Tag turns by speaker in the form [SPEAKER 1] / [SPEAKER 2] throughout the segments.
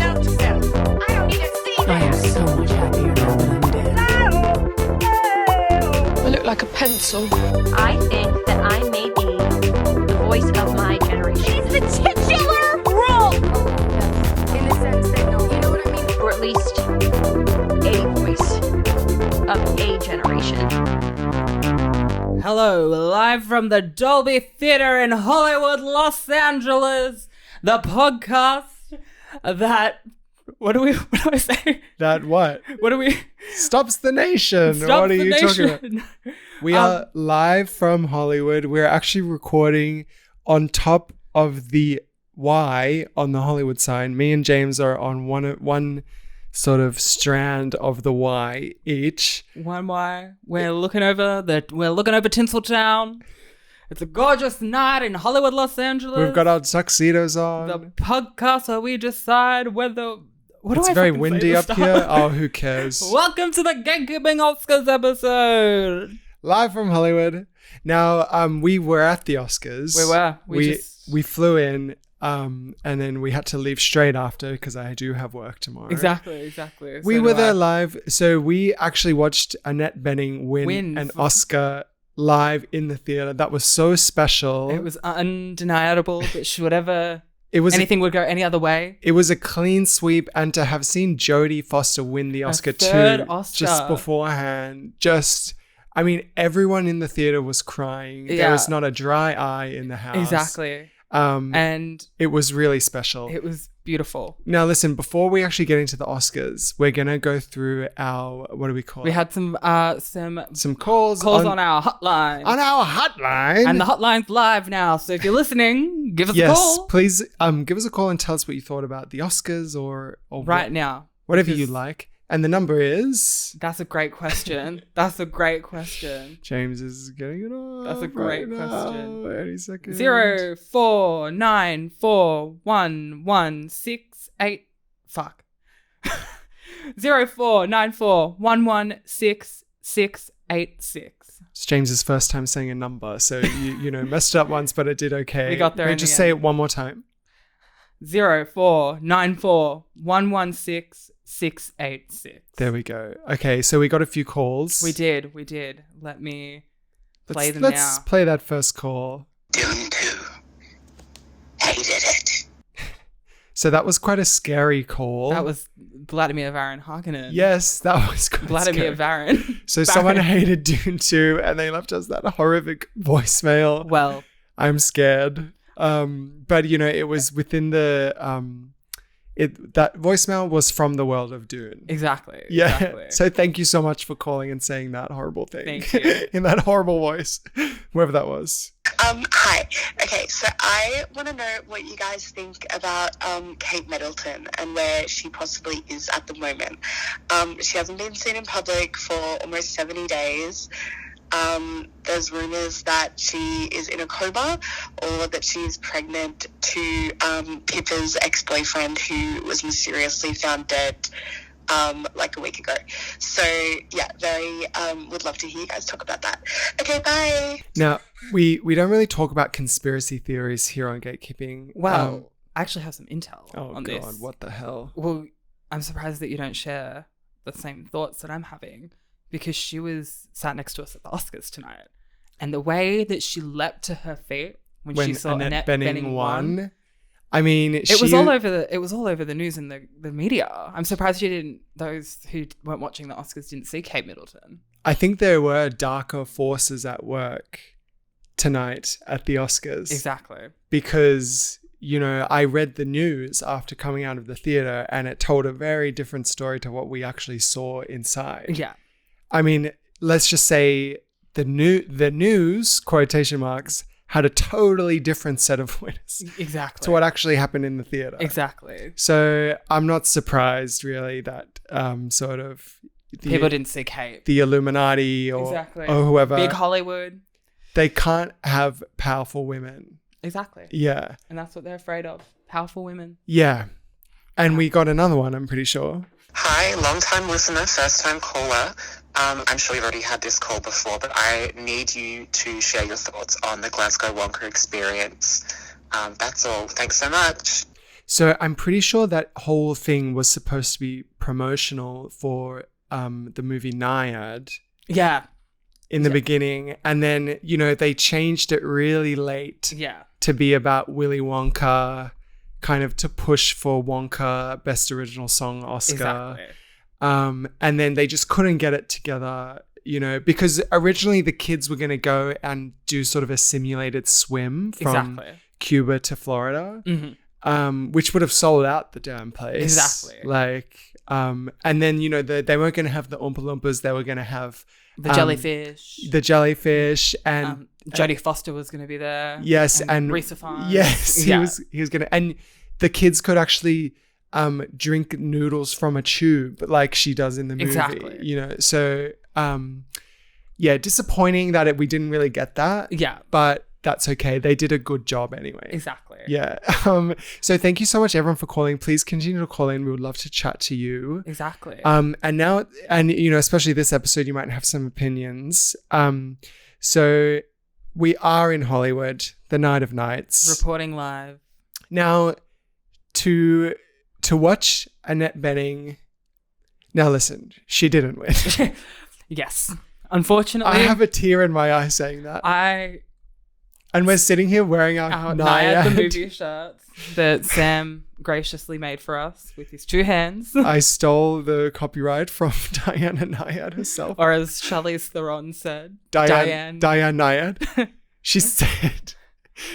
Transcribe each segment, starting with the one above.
[SPEAKER 1] about yourself. I don't need to see that.
[SPEAKER 2] I am so much happier now that I'm dead.
[SPEAKER 3] I look like a pencil.
[SPEAKER 4] I think that I may be the voice of my generation.
[SPEAKER 1] It's the titular role.
[SPEAKER 5] In the sense that, no, you know what I mean?
[SPEAKER 4] Or at least a voice of a generation.
[SPEAKER 2] Hello, live from the Dolby Theatre in Hollywood, Los Angeles, the podcast that... What do I say?
[SPEAKER 6] That what?
[SPEAKER 2] What do we...
[SPEAKER 6] Stops the nation.
[SPEAKER 2] Stops
[SPEAKER 6] What are
[SPEAKER 2] the
[SPEAKER 6] you talking about?
[SPEAKER 2] nation.
[SPEAKER 6] We are live from Hollywood. We're actually recording on top of the Y on the Hollywood sign. Me and James are on one sort of strand of the Y each.
[SPEAKER 2] One Y. We're looking over Tinseltown. It's a gorgeous night in Hollywood, Los Angeles.
[SPEAKER 6] We've got our tuxedos on.
[SPEAKER 2] the podcast where we decide whether...
[SPEAKER 6] It's very windy up here. Oh, who cares?
[SPEAKER 2] Welcome to the Gatekeeping Oscars episode.
[SPEAKER 6] Live from Hollywood. Now, we were at the Oscars.
[SPEAKER 2] We were.
[SPEAKER 6] We flew in, and then we had to leave straight after because I do have work tomorrow.
[SPEAKER 2] Exactly.
[SPEAKER 6] We were there live. So we actually watched Annette Bening win an Oscar live in the theater. That was so special.
[SPEAKER 2] It was undeniable that
[SPEAKER 6] would
[SPEAKER 2] go any other way.
[SPEAKER 6] It was a clean sweep, and to have seen Jodie Foster win the Oscar
[SPEAKER 2] third
[SPEAKER 6] too,
[SPEAKER 2] Oscar.
[SPEAKER 6] just beforehand, everyone in the theater was crying.
[SPEAKER 2] Yeah.
[SPEAKER 6] There was not a dry eye in the house.
[SPEAKER 2] Exactly.
[SPEAKER 6] And it was really special.
[SPEAKER 2] It was beautiful.
[SPEAKER 6] Now, listen, before we actually get into the Oscars, we're going to go through our, what do we call it?
[SPEAKER 2] We had some
[SPEAKER 6] calls
[SPEAKER 2] on our hotline.
[SPEAKER 6] On our hotline.
[SPEAKER 2] And the hotline's live now. So if you're listening, give us a call.
[SPEAKER 6] Yes, please give us a call and tell us what you thought about the Oscars or
[SPEAKER 2] right now.
[SPEAKER 6] Whatever you like. And the number is...
[SPEAKER 2] That's a great question.
[SPEAKER 6] James is getting it on.
[SPEAKER 2] That's a great question.
[SPEAKER 6] Any second.
[SPEAKER 2] 04941168. Fuck. 0494116686.
[SPEAKER 6] It's James's first time saying a number, so you messed up once, but it did okay.
[SPEAKER 2] We got there.
[SPEAKER 6] Can you just say it one more time?
[SPEAKER 2] 0494116686.
[SPEAKER 6] There we go. Okay, so we got a few calls.
[SPEAKER 2] We did. Let me play them
[SPEAKER 6] Let's
[SPEAKER 2] now.
[SPEAKER 6] play that first call.
[SPEAKER 1] Dune 2. Hated it.
[SPEAKER 6] So that was quite a scary call.
[SPEAKER 2] That was Vladimir Varan Harkonnen.
[SPEAKER 6] Yes, that was quite
[SPEAKER 2] Vladimir
[SPEAKER 6] scary.
[SPEAKER 2] Varan.
[SPEAKER 6] So someone hated Dune 2 and they left us that horrific voicemail.
[SPEAKER 2] Well,
[SPEAKER 6] I'm scared. But it was within the that voicemail was from the world of Dune.
[SPEAKER 2] exactly.
[SPEAKER 6] Yeah.
[SPEAKER 2] Exactly.
[SPEAKER 6] So thank you so much for calling and saying that horrible thing.
[SPEAKER 2] Thank you.
[SPEAKER 6] In that horrible voice, whoever that was.
[SPEAKER 7] Hi. Okay, so I want to know what you guys think about Kate Middleton and where she possibly is at the moment. She hasn't been seen in public for almost 70 days. There's rumors that she is in a coma or that she's pregnant to Pippa's ex-boyfriend who was mysteriously found dead like a week ago. So yeah, very would love to hear you guys talk about that. Okay, bye.
[SPEAKER 6] Now, we don't really talk about conspiracy theories here on Gatekeeping.
[SPEAKER 2] Well, I actually have some intel on
[SPEAKER 6] God,
[SPEAKER 2] this.
[SPEAKER 6] what the hell?
[SPEAKER 2] Well, I'm surprised that you don't share the same thoughts that I'm having, because she was sat next to us at the Oscars tonight. And the way that she leapt to her feet when she saw Annette Bening won.
[SPEAKER 6] I mean,
[SPEAKER 2] it was all over the news and the media. I'm surprised those who weren't watching the Oscars didn't see Kate Middleton.
[SPEAKER 6] I think there were darker forces at work tonight at the Oscars.
[SPEAKER 2] Exactly.
[SPEAKER 6] Because, I read the news after coming out of the theater and it told a very different story to what we actually saw inside.
[SPEAKER 2] Yeah.
[SPEAKER 6] I mean, let's just say the news, quotation marks, had a totally different set of winners.
[SPEAKER 2] Exactly.
[SPEAKER 6] To what actually happened in the theater.
[SPEAKER 2] Exactly.
[SPEAKER 6] So I'm not surprised really that sort of
[SPEAKER 2] people didn't see Kate.
[SPEAKER 6] The Illuminati or whoever.
[SPEAKER 2] Big Hollywood.
[SPEAKER 6] They can't have powerful women.
[SPEAKER 2] Exactly.
[SPEAKER 6] Yeah.
[SPEAKER 2] And that's what they're afraid of. Powerful women.
[SPEAKER 6] Yeah. And we got another one, I'm pretty sure.
[SPEAKER 8] Hi, long-time listener, first-time caller. I'm sure you've already had this call before, but I need you to share your thoughts on the Glasgow Wonka experience. That's all. Thanks so much.
[SPEAKER 6] So I'm pretty sure that whole thing was supposed to be promotional for the movie Nyad.
[SPEAKER 2] Yeah.
[SPEAKER 6] In the beginning. And then, you know, they changed it really late.
[SPEAKER 2] Yeah.
[SPEAKER 6] To be about Willy Wonka, kind of to push for Wonka Best Original Song Oscar.
[SPEAKER 2] Exactly.
[SPEAKER 6] And then they just couldn't get it together, you know, because originally the kids were going to go and do sort of a simulated swim from Cuba to Florida, which would have sold out the damn place.
[SPEAKER 2] Exactly.
[SPEAKER 6] Like, and then, you know, they weren't going to have the Oompa Loompas. They were going to have
[SPEAKER 2] the jellyfish.
[SPEAKER 6] The jellyfish and
[SPEAKER 2] Jodie Foster was going to be there.
[SPEAKER 6] Yes. And
[SPEAKER 2] Risa Farnes.
[SPEAKER 6] Yes. He was going to, and the kids could actually drink noodles from a tube like she does in the movie.
[SPEAKER 2] Exactly.
[SPEAKER 6] You know, so yeah, disappointing that we didn't really get that.
[SPEAKER 2] Yeah.
[SPEAKER 6] But that's okay. They did a good job anyway.
[SPEAKER 2] Exactly.
[SPEAKER 6] Yeah. So thank you so much, everyone, for calling. Please continue to call in. We would love to chat to you.
[SPEAKER 2] Exactly.
[SPEAKER 6] And now, and you know, especially this episode, you might have some opinions. So we are in Hollywood, the night of nights.
[SPEAKER 2] Reporting live.
[SPEAKER 6] Now, to watch Annette Bening. Now listen, she didn't win.
[SPEAKER 2] Yes. Unfortunately.
[SPEAKER 6] I have a tear in my eye saying that. And we're sitting here wearing our Nyad
[SPEAKER 2] the movie shirts that Sam graciously made for us with his 2 hands.
[SPEAKER 6] I stole the copyright from Diana Nyad herself.
[SPEAKER 2] Or as Charlize Theron said,
[SPEAKER 6] Diane Nyad. She said,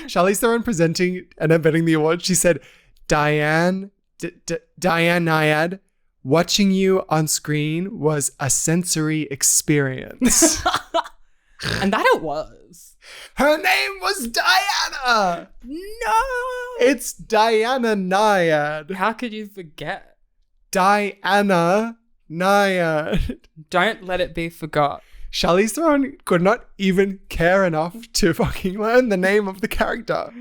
[SPEAKER 6] Charlize Theron presenting Annette Bening the award, she said, Diane Nyad, watching you on screen was a sensory experience.
[SPEAKER 2] And that it was.
[SPEAKER 6] Her name was Diana.
[SPEAKER 2] No.
[SPEAKER 6] It's Diana Nyad.
[SPEAKER 2] How could you forget?
[SPEAKER 6] Diana Nyad.
[SPEAKER 2] Don't let it be forgot.
[SPEAKER 6] Charlize Theron could not even care enough to fucking learn the name of the character.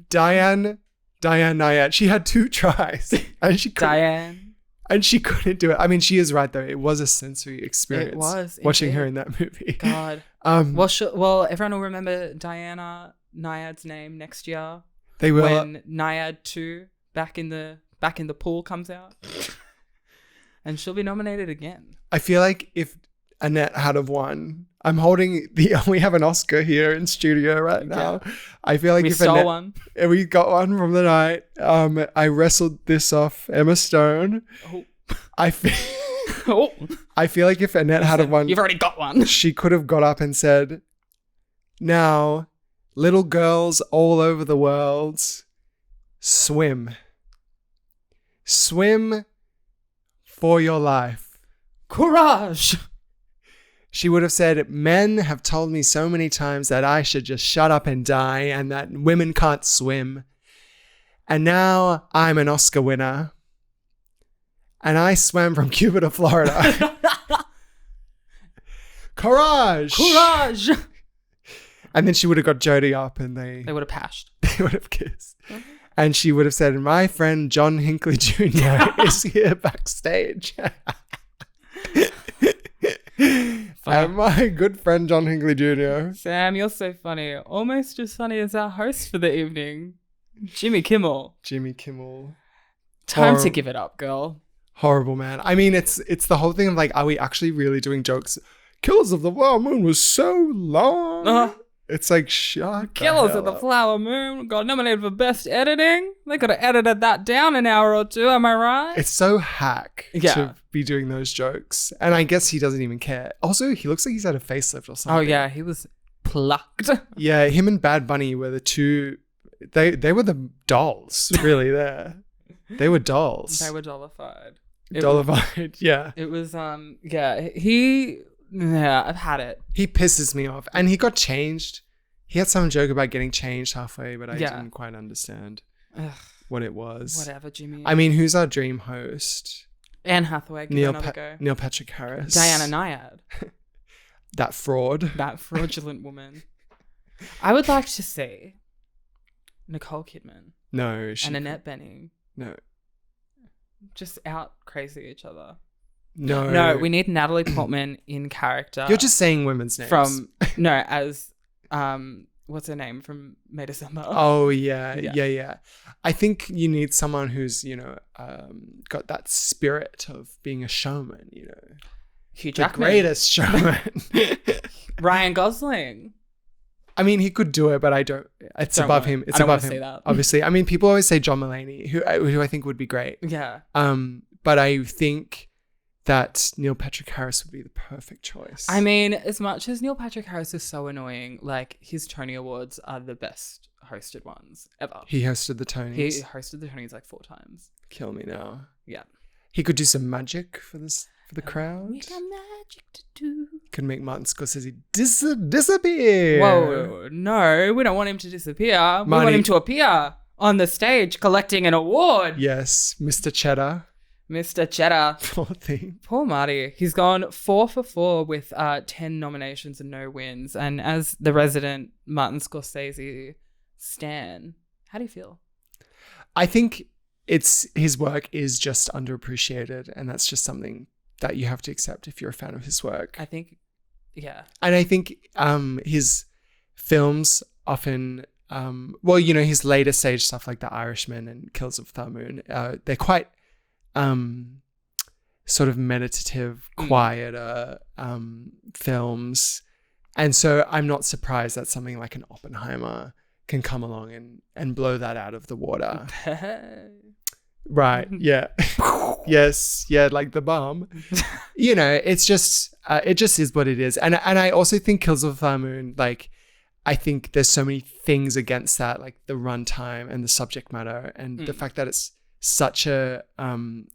[SPEAKER 6] Diane Nyad. She had 2 tries. And she couldn't. And she couldn't do it. I mean, she is right, though. It was a sensory experience.
[SPEAKER 2] It was.
[SPEAKER 6] Watching her in that movie.
[SPEAKER 2] God. Well, everyone will remember Diana Nyad's name next year.
[SPEAKER 6] They will.
[SPEAKER 2] When Nyad 2 back in the pool comes out. And she'll be nominated again.
[SPEAKER 6] I feel like if Annette had have won, I'm holding we have an Oscar here in studio right now. Yeah. I feel like
[SPEAKER 2] we
[SPEAKER 6] if
[SPEAKER 2] stole
[SPEAKER 6] Annette,
[SPEAKER 2] one.
[SPEAKER 6] We got one from the night. I wrestled this off Emma Stone.
[SPEAKER 2] Oh.
[SPEAKER 6] I feel like if Annette had have won,
[SPEAKER 2] you've already got one.
[SPEAKER 6] She could have got up and said, "Now, little girls all over the world, swim for your life.
[SPEAKER 2] Courage."
[SPEAKER 6] She would have said, "Men have told me so many times that I should just shut up and die and that women can't swim. And now I'm an Oscar winner. And I swam from Cuba to Florida." Courage!
[SPEAKER 2] Courage!
[SPEAKER 6] And then she would have got Jodie up and they
[SPEAKER 2] would have pashed.
[SPEAKER 6] They would have kissed. Mm-hmm. And she would have said, "My friend John Hinckley Jr. is here backstage." And my good friend John Hinckley Jr.
[SPEAKER 2] Sam, you're so funny. Almost as funny as our host for the evening, Jimmy Kimmel. Time to give it up, girl.
[SPEAKER 6] Horrible, man. I mean, it's the whole thing of like, are we actually really doing jokes? Killers of the Flower Moon was so long. It's like, shut
[SPEAKER 2] Killers of the Flower Moon got nominated for Best Editing. They could have edited that down an hour or 2, am I right?
[SPEAKER 6] It's so hack to be doing those jokes. And I guess he doesn't even care. Also, he looks like he's had a facelift or something.
[SPEAKER 2] Oh, yeah. He was plucked.
[SPEAKER 6] Yeah, him and Bad Bunny were the 2... They were the dolls, really, there. They were dolls.
[SPEAKER 2] They were dollified.
[SPEAKER 6] Yeah.
[SPEAKER 2] It was, I've had it.
[SPEAKER 6] He pisses me off. And he got changed. He had some joke about getting changed halfway, but I didn't quite understand what it was.
[SPEAKER 2] Whatever, Jimmy.
[SPEAKER 6] I mean, who's our dream host?
[SPEAKER 2] Anne Hathaway.
[SPEAKER 6] Neil Patrick Harris.
[SPEAKER 2] Diana Nyad.
[SPEAKER 6] That fraud.
[SPEAKER 2] That fraudulent woman. I would like to see Nicole Kidman.
[SPEAKER 6] No.
[SPEAKER 2] And Annette Bening.
[SPEAKER 6] No.
[SPEAKER 2] Just out crazy each other.
[SPEAKER 6] No,
[SPEAKER 2] we need Natalie Portman in character.
[SPEAKER 6] You're just saying women's names.
[SPEAKER 2] As what's her name from May December?
[SPEAKER 6] Oh yeah. I think you need someone who's, you know, got that spirit of being a showman, you know.
[SPEAKER 2] Hugh
[SPEAKER 6] The
[SPEAKER 2] Jackman.
[SPEAKER 6] greatest showman.
[SPEAKER 2] Ryan Gosling.
[SPEAKER 6] I mean, he could do it, but I don't. It's
[SPEAKER 2] Don't
[SPEAKER 6] above
[SPEAKER 2] want-
[SPEAKER 6] him. It's
[SPEAKER 2] I don't
[SPEAKER 6] above
[SPEAKER 2] wanna
[SPEAKER 6] him.
[SPEAKER 2] say that.
[SPEAKER 6] Obviously, I mean, people always say John Mulaney, who I think would be great.
[SPEAKER 2] Yeah.
[SPEAKER 6] But I think that Neil Patrick Harris would be the perfect choice.
[SPEAKER 2] I mean, as much as Neil Patrick Harris is so annoying, like his Tony Awards are the best hosted ones ever.
[SPEAKER 6] He hosted the Tonys.
[SPEAKER 2] He hosted the Tonys like 4 times.
[SPEAKER 6] Kill me now.
[SPEAKER 2] Yeah.
[SPEAKER 6] He could do some magic for the crowd.
[SPEAKER 2] We got magic to do.
[SPEAKER 6] Could make Martin Scorsese disappear.
[SPEAKER 2] Whoa, no, we don't want him to disappear. We
[SPEAKER 6] Marty-
[SPEAKER 2] want him to appear on the stage collecting an award.
[SPEAKER 6] Yes, Mr. Cheddar.
[SPEAKER 2] Mr. Cheddar.
[SPEAKER 6] Poor thing.
[SPEAKER 2] Poor Marty. He's gone 4 for 4 with 10 nominations and no wins. And as the resident Martin Scorsese stan, how do you feel?
[SPEAKER 6] I think his work is just underappreciated, and that's just something that you have to accept if you're a fan of his work.
[SPEAKER 2] I think, yeah.
[SPEAKER 6] And I think his films often, well, you know, his later stage stuff like The Irishman and Killers of the Flower Moon, they're quite sort of meditative, quieter films. And so I'm not surprised that something like an Oppenheimer can come along and blow that out of the water. Right. Yeah. Yes. Yeah. Like the bomb. You know, it just is what it is. And I also think Kills of the Flower Moon, like, I think there's so many things against that, like the runtime and the subject matter and the fact that it's such a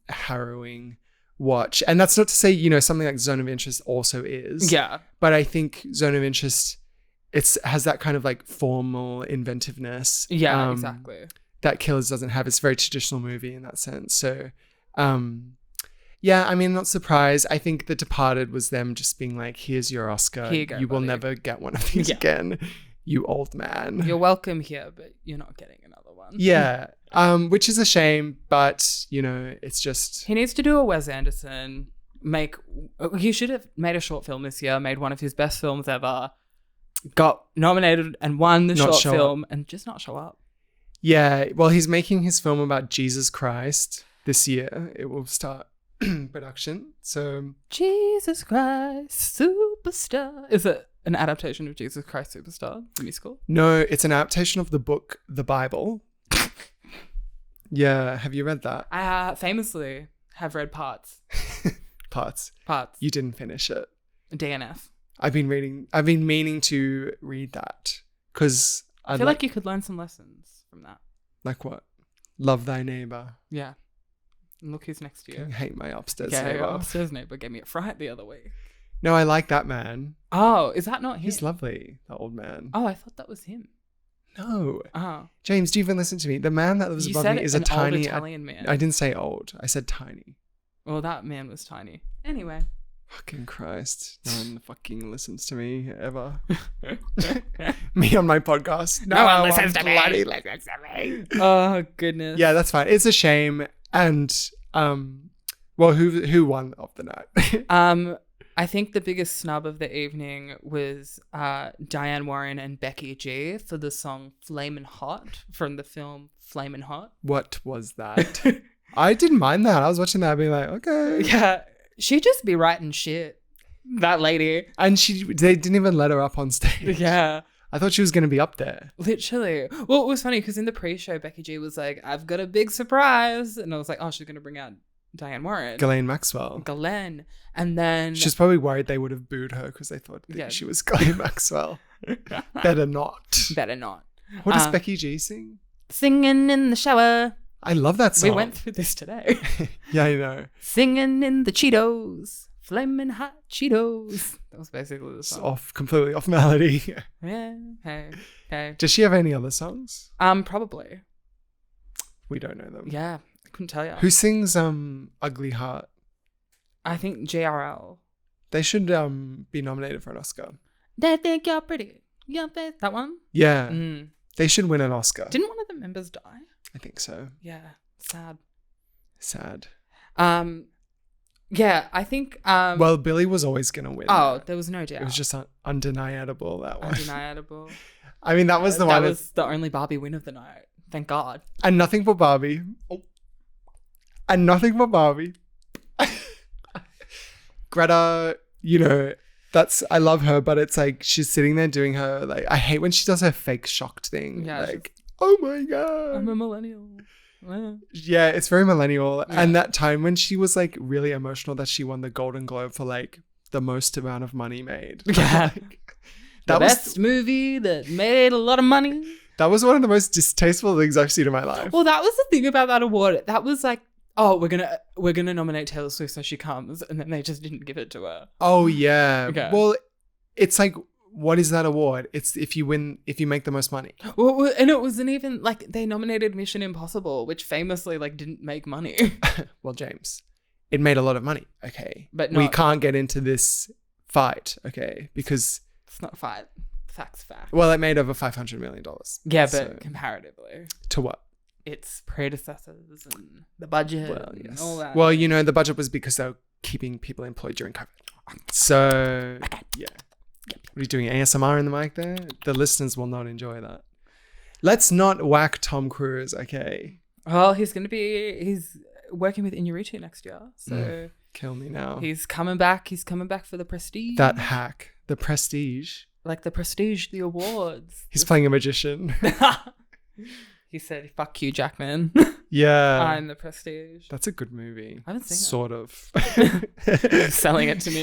[SPEAKER 6] harrowing watch. And that's not to say, you know, something like Zone of Interest also is.
[SPEAKER 2] Yeah.
[SPEAKER 6] But I think Zone of Interest, has that kind of like formal inventiveness.
[SPEAKER 2] Yeah, exactly.
[SPEAKER 6] That Killers doesn't have. It's a very traditional movie in that sense. So, yeah, I mean, not surprised. I think The Departed was them just being like, here's your Oscar.
[SPEAKER 2] Here you go,
[SPEAKER 6] will
[SPEAKER 2] buddy.
[SPEAKER 6] never get one of these again, you old man.
[SPEAKER 2] You're welcome here, but you're not getting another one.
[SPEAKER 6] Yeah, which is a shame, but, you know, it's just...
[SPEAKER 2] He needs to do a Wes Anderson. He should have made a short film this year, made one of his best films ever, got nominated and won the
[SPEAKER 6] Not
[SPEAKER 2] short
[SPEAKER 6] show
[SPEAKER 2] film, and just not show up.
[SPEAKER 6] Yeah, well, he's making his film about Jesus Christ this year. It will start production. So
[SPEAKER 2] Jesus Christ Superstar. Is it an adaptation of Jesus Christ Superstar, the musical?
[SPEAKER 6] no, it's an adaptation of the book, The Bible. Yeah, have you read that?
[SPEAKER 2] I famously have read parts.
[SPEAKER 6] Parts. You didn't finish it.
[SPEAKER 2] DNF.
[SPEAKER 6] I've been meaning to read that because
[SPEAKER 2] I feel like you could learn some lessons from that.
[SPEAKER 6] Like what? Love thy neighbor.
[SPEAKER 2] Yeah. And look who's next to you.
[SPEAKER 6] Hate my upstairs
[SPEAKER 2] Yeah,
[SPEAKER 6] neighbor.
[SPEAKER 2] your upstairs neighbor gave me a fright the other week.
[SPEAKER 6] No, I like that man.
[SPEAKER 2] Oh, is that not him?
[SPEAKER 6] He's lovely, that old man.
[SPEAKER 2] Oh, I thought that was him.
[SPEAKER 6] No.
[SPEAKER 2] Oh.
[SPEAKER 6] James, do you even listen to me? The man that lives
[SPEAKER 2] You
[SPEAKER 6] above
[SPEAKER 2] said
[SPEAKER 6] me is a
[SPEAKER 2] an old
[SPEAKER 6] tiny...
[SPEAKER 2] Italian man.
[SPEAKER 6] I didn't say old. I said tiny.
[SPEAKER 2] Well, that man was tiny. Anyway.
[SPEAKER 6] Fucking Christ. No one fucking listens to me ever. Me on my podcast.
[SPEAKER 2] No one listens to me.
[SPEAKER 6] Bloody listens to me.
[SPEAKER 2] Oh, goodness.
[SPEAKER 6] Yeah, that's fine. It's a shame. And, well, who won of the night?
[SPEAKER 2] I think the biggest snub of the evening was Diane Warren and Becky G for the song Flamin' Hot from the film Flamin' Hot.
[SPEAKER 6] What was that? I didn't mind that. I was watching that being like, okay.
[SPEAKER 2] Yeah. She just be writing shit. That lady.
[SPEAKER 6] And they didn't even let her up on stage.
[SPEAKER 2] Yeah.
[SPEAKER 6] I thought she was going to be up there.
[SPEAKER 2] Literally. Well, it was funny because in the pre-show, Becky G was like, I've got a big surprise. And I was like, oh, she's going to bring out Diane Warren.
[SPEAKER 6] Ghislaine Maxwell.
[SPEAKER 2] Ghislaine. And then...
[SPEAKER 6] She's probably worried they would have booed her because they thought that she was Ghislaine Maxwell. Better not.
[SPEAKER 2] Better not.
[SPEAKER 6] What does Becky G sing?
[SPEAKER 2] Singing in the shower.
[SPEAKER 6] I love that song.
[SPEAKER 2] We went through this today.
[SPEAKER 6] Yeah, I know.
[SPEAKER 2] Singing in the Cheetos. Flamin' hot Cheetos. That was basically the
[SPEAKER 6] It's
[SPEAKER 2] song.
[SPEAKER 6] completely off melody.
[SPEAKER 2] Yeah. Hey.
[SPEAKER 6] Does she have any other songs?
[SPEAKER 2] Probably.
[SPEAKER 6] We don't know them.
[SPEAKER 2] Yeah. I couldn't tell you.
[SPEAKER 6] Who sings Ugly Heart?
[SPEAKER 2] I think JRL.
[SPEAKER 6] They should be nominated for an Oscar.
[SPEAKER 2] They think you're pretty. You're pretty. That one?
[SPEAKER 6] Yeah.
[SPEAKER 2] Mm.
[SPEAKER 6] They should win an Oscar.
[SPEAKER 2] Didn't one of the members die?
[SPEAKER 6] I think so.
[SPEAKER 2] Yeah. Sad. Yeah, I think...
[SPEAKER 6] well, Billy was always going to win.
[SPEAKER 2] Oh, there was no doubt.
[SPEAKER 6] It was just undeniable, that one.
[SPEAKER 2] Undeniable.
[SPEAKER 6] I mean, that was the
[SPEAKER 2] That
[SPEAKER 6] one.
[SPEAKER 2] was the only Barbie win of the night. Thank God.
[SPEAKER 6] And nothing for Barbie. And nothing for Barbie. Greta, you know, I love her, but it's like she's sitting there doing her, like, I hate when she does her fake shocked thing.
[SPEAKER 2] Yeah,
[SPEAKER 6] like, oh my God.
[SPEAKER 2] I'm a millennial.
[SPEAKER 6] Yeah, it's very millennial. Yeah. And that time when she was like really emotional that she won the Golden Globe for like the most amount of money made.
[SPEAKER 2] Yeah.
[SPEAKER 6] That
[SPEAKER 2] the best movie that made a lot of money.
[SPEAKER 6] That was one of the most distasteful things I've seen in my life.
[SPEAKER 2] Well, that was the thing about that award. That was like, oh, we're gonna nominate Taylor Swift so she comes, and then they just didn't give it to her.
[SPEAKER 6] Oh yeah.
[SPEAKER 2] Okay.
[SPEAKER 6] Well, it's like, what is that award? It's if you make the most money.
[SPEAKER 2] Well, and it wasn't even like they nominated Mission Impossible, which famously like didn't make money.
[SPEAKER 6] Well, James, it made a lot of money. Okay,
[SPEAKER 2] but
[SPEAKER 6] we can't get into this fight. Okay, because
[SPEAKER 2] it's not a fight. Facts, fact.
[SPEAKER 6] Well, it made over $500 million.
[SPEAKER 2] Yeah, but comparatively
[SPEAKER 6] to what?
[SPEAKER 2] Its predecessors and the budget and all that.
[SPEAKER 6] Well, you know, the budget was because they were keeping people employed during COVID. So, yeah. What are you doing, ASMR in the mic there? The listeners will not enjoy that. Let's not whack Tom Cruise, okay?
[SPEAKER 2] Well, he's working with Iñárritu next year, so...
[SPEAKER 6] Kill me now.
[SPEAKER 2] He's coming back for the Prestige.
[SPEAKER 6] That hack. The Prestige.
[SPEAKER 2] Like the Prestige, the awards.
[SPEAKER 6] He's playing a magician.
[SPEAKER 2] He said, fuck you, Jackman.
[SPEAKER 6] Yeah.
[SPEAKER 2] I'm the Prestige.
[SPEAKER 6] That's a good movie.
[SPEAKER 2] I haven't seen
[SPEAKER 6] sort of.
[SPEAKER 2] Selling it to me.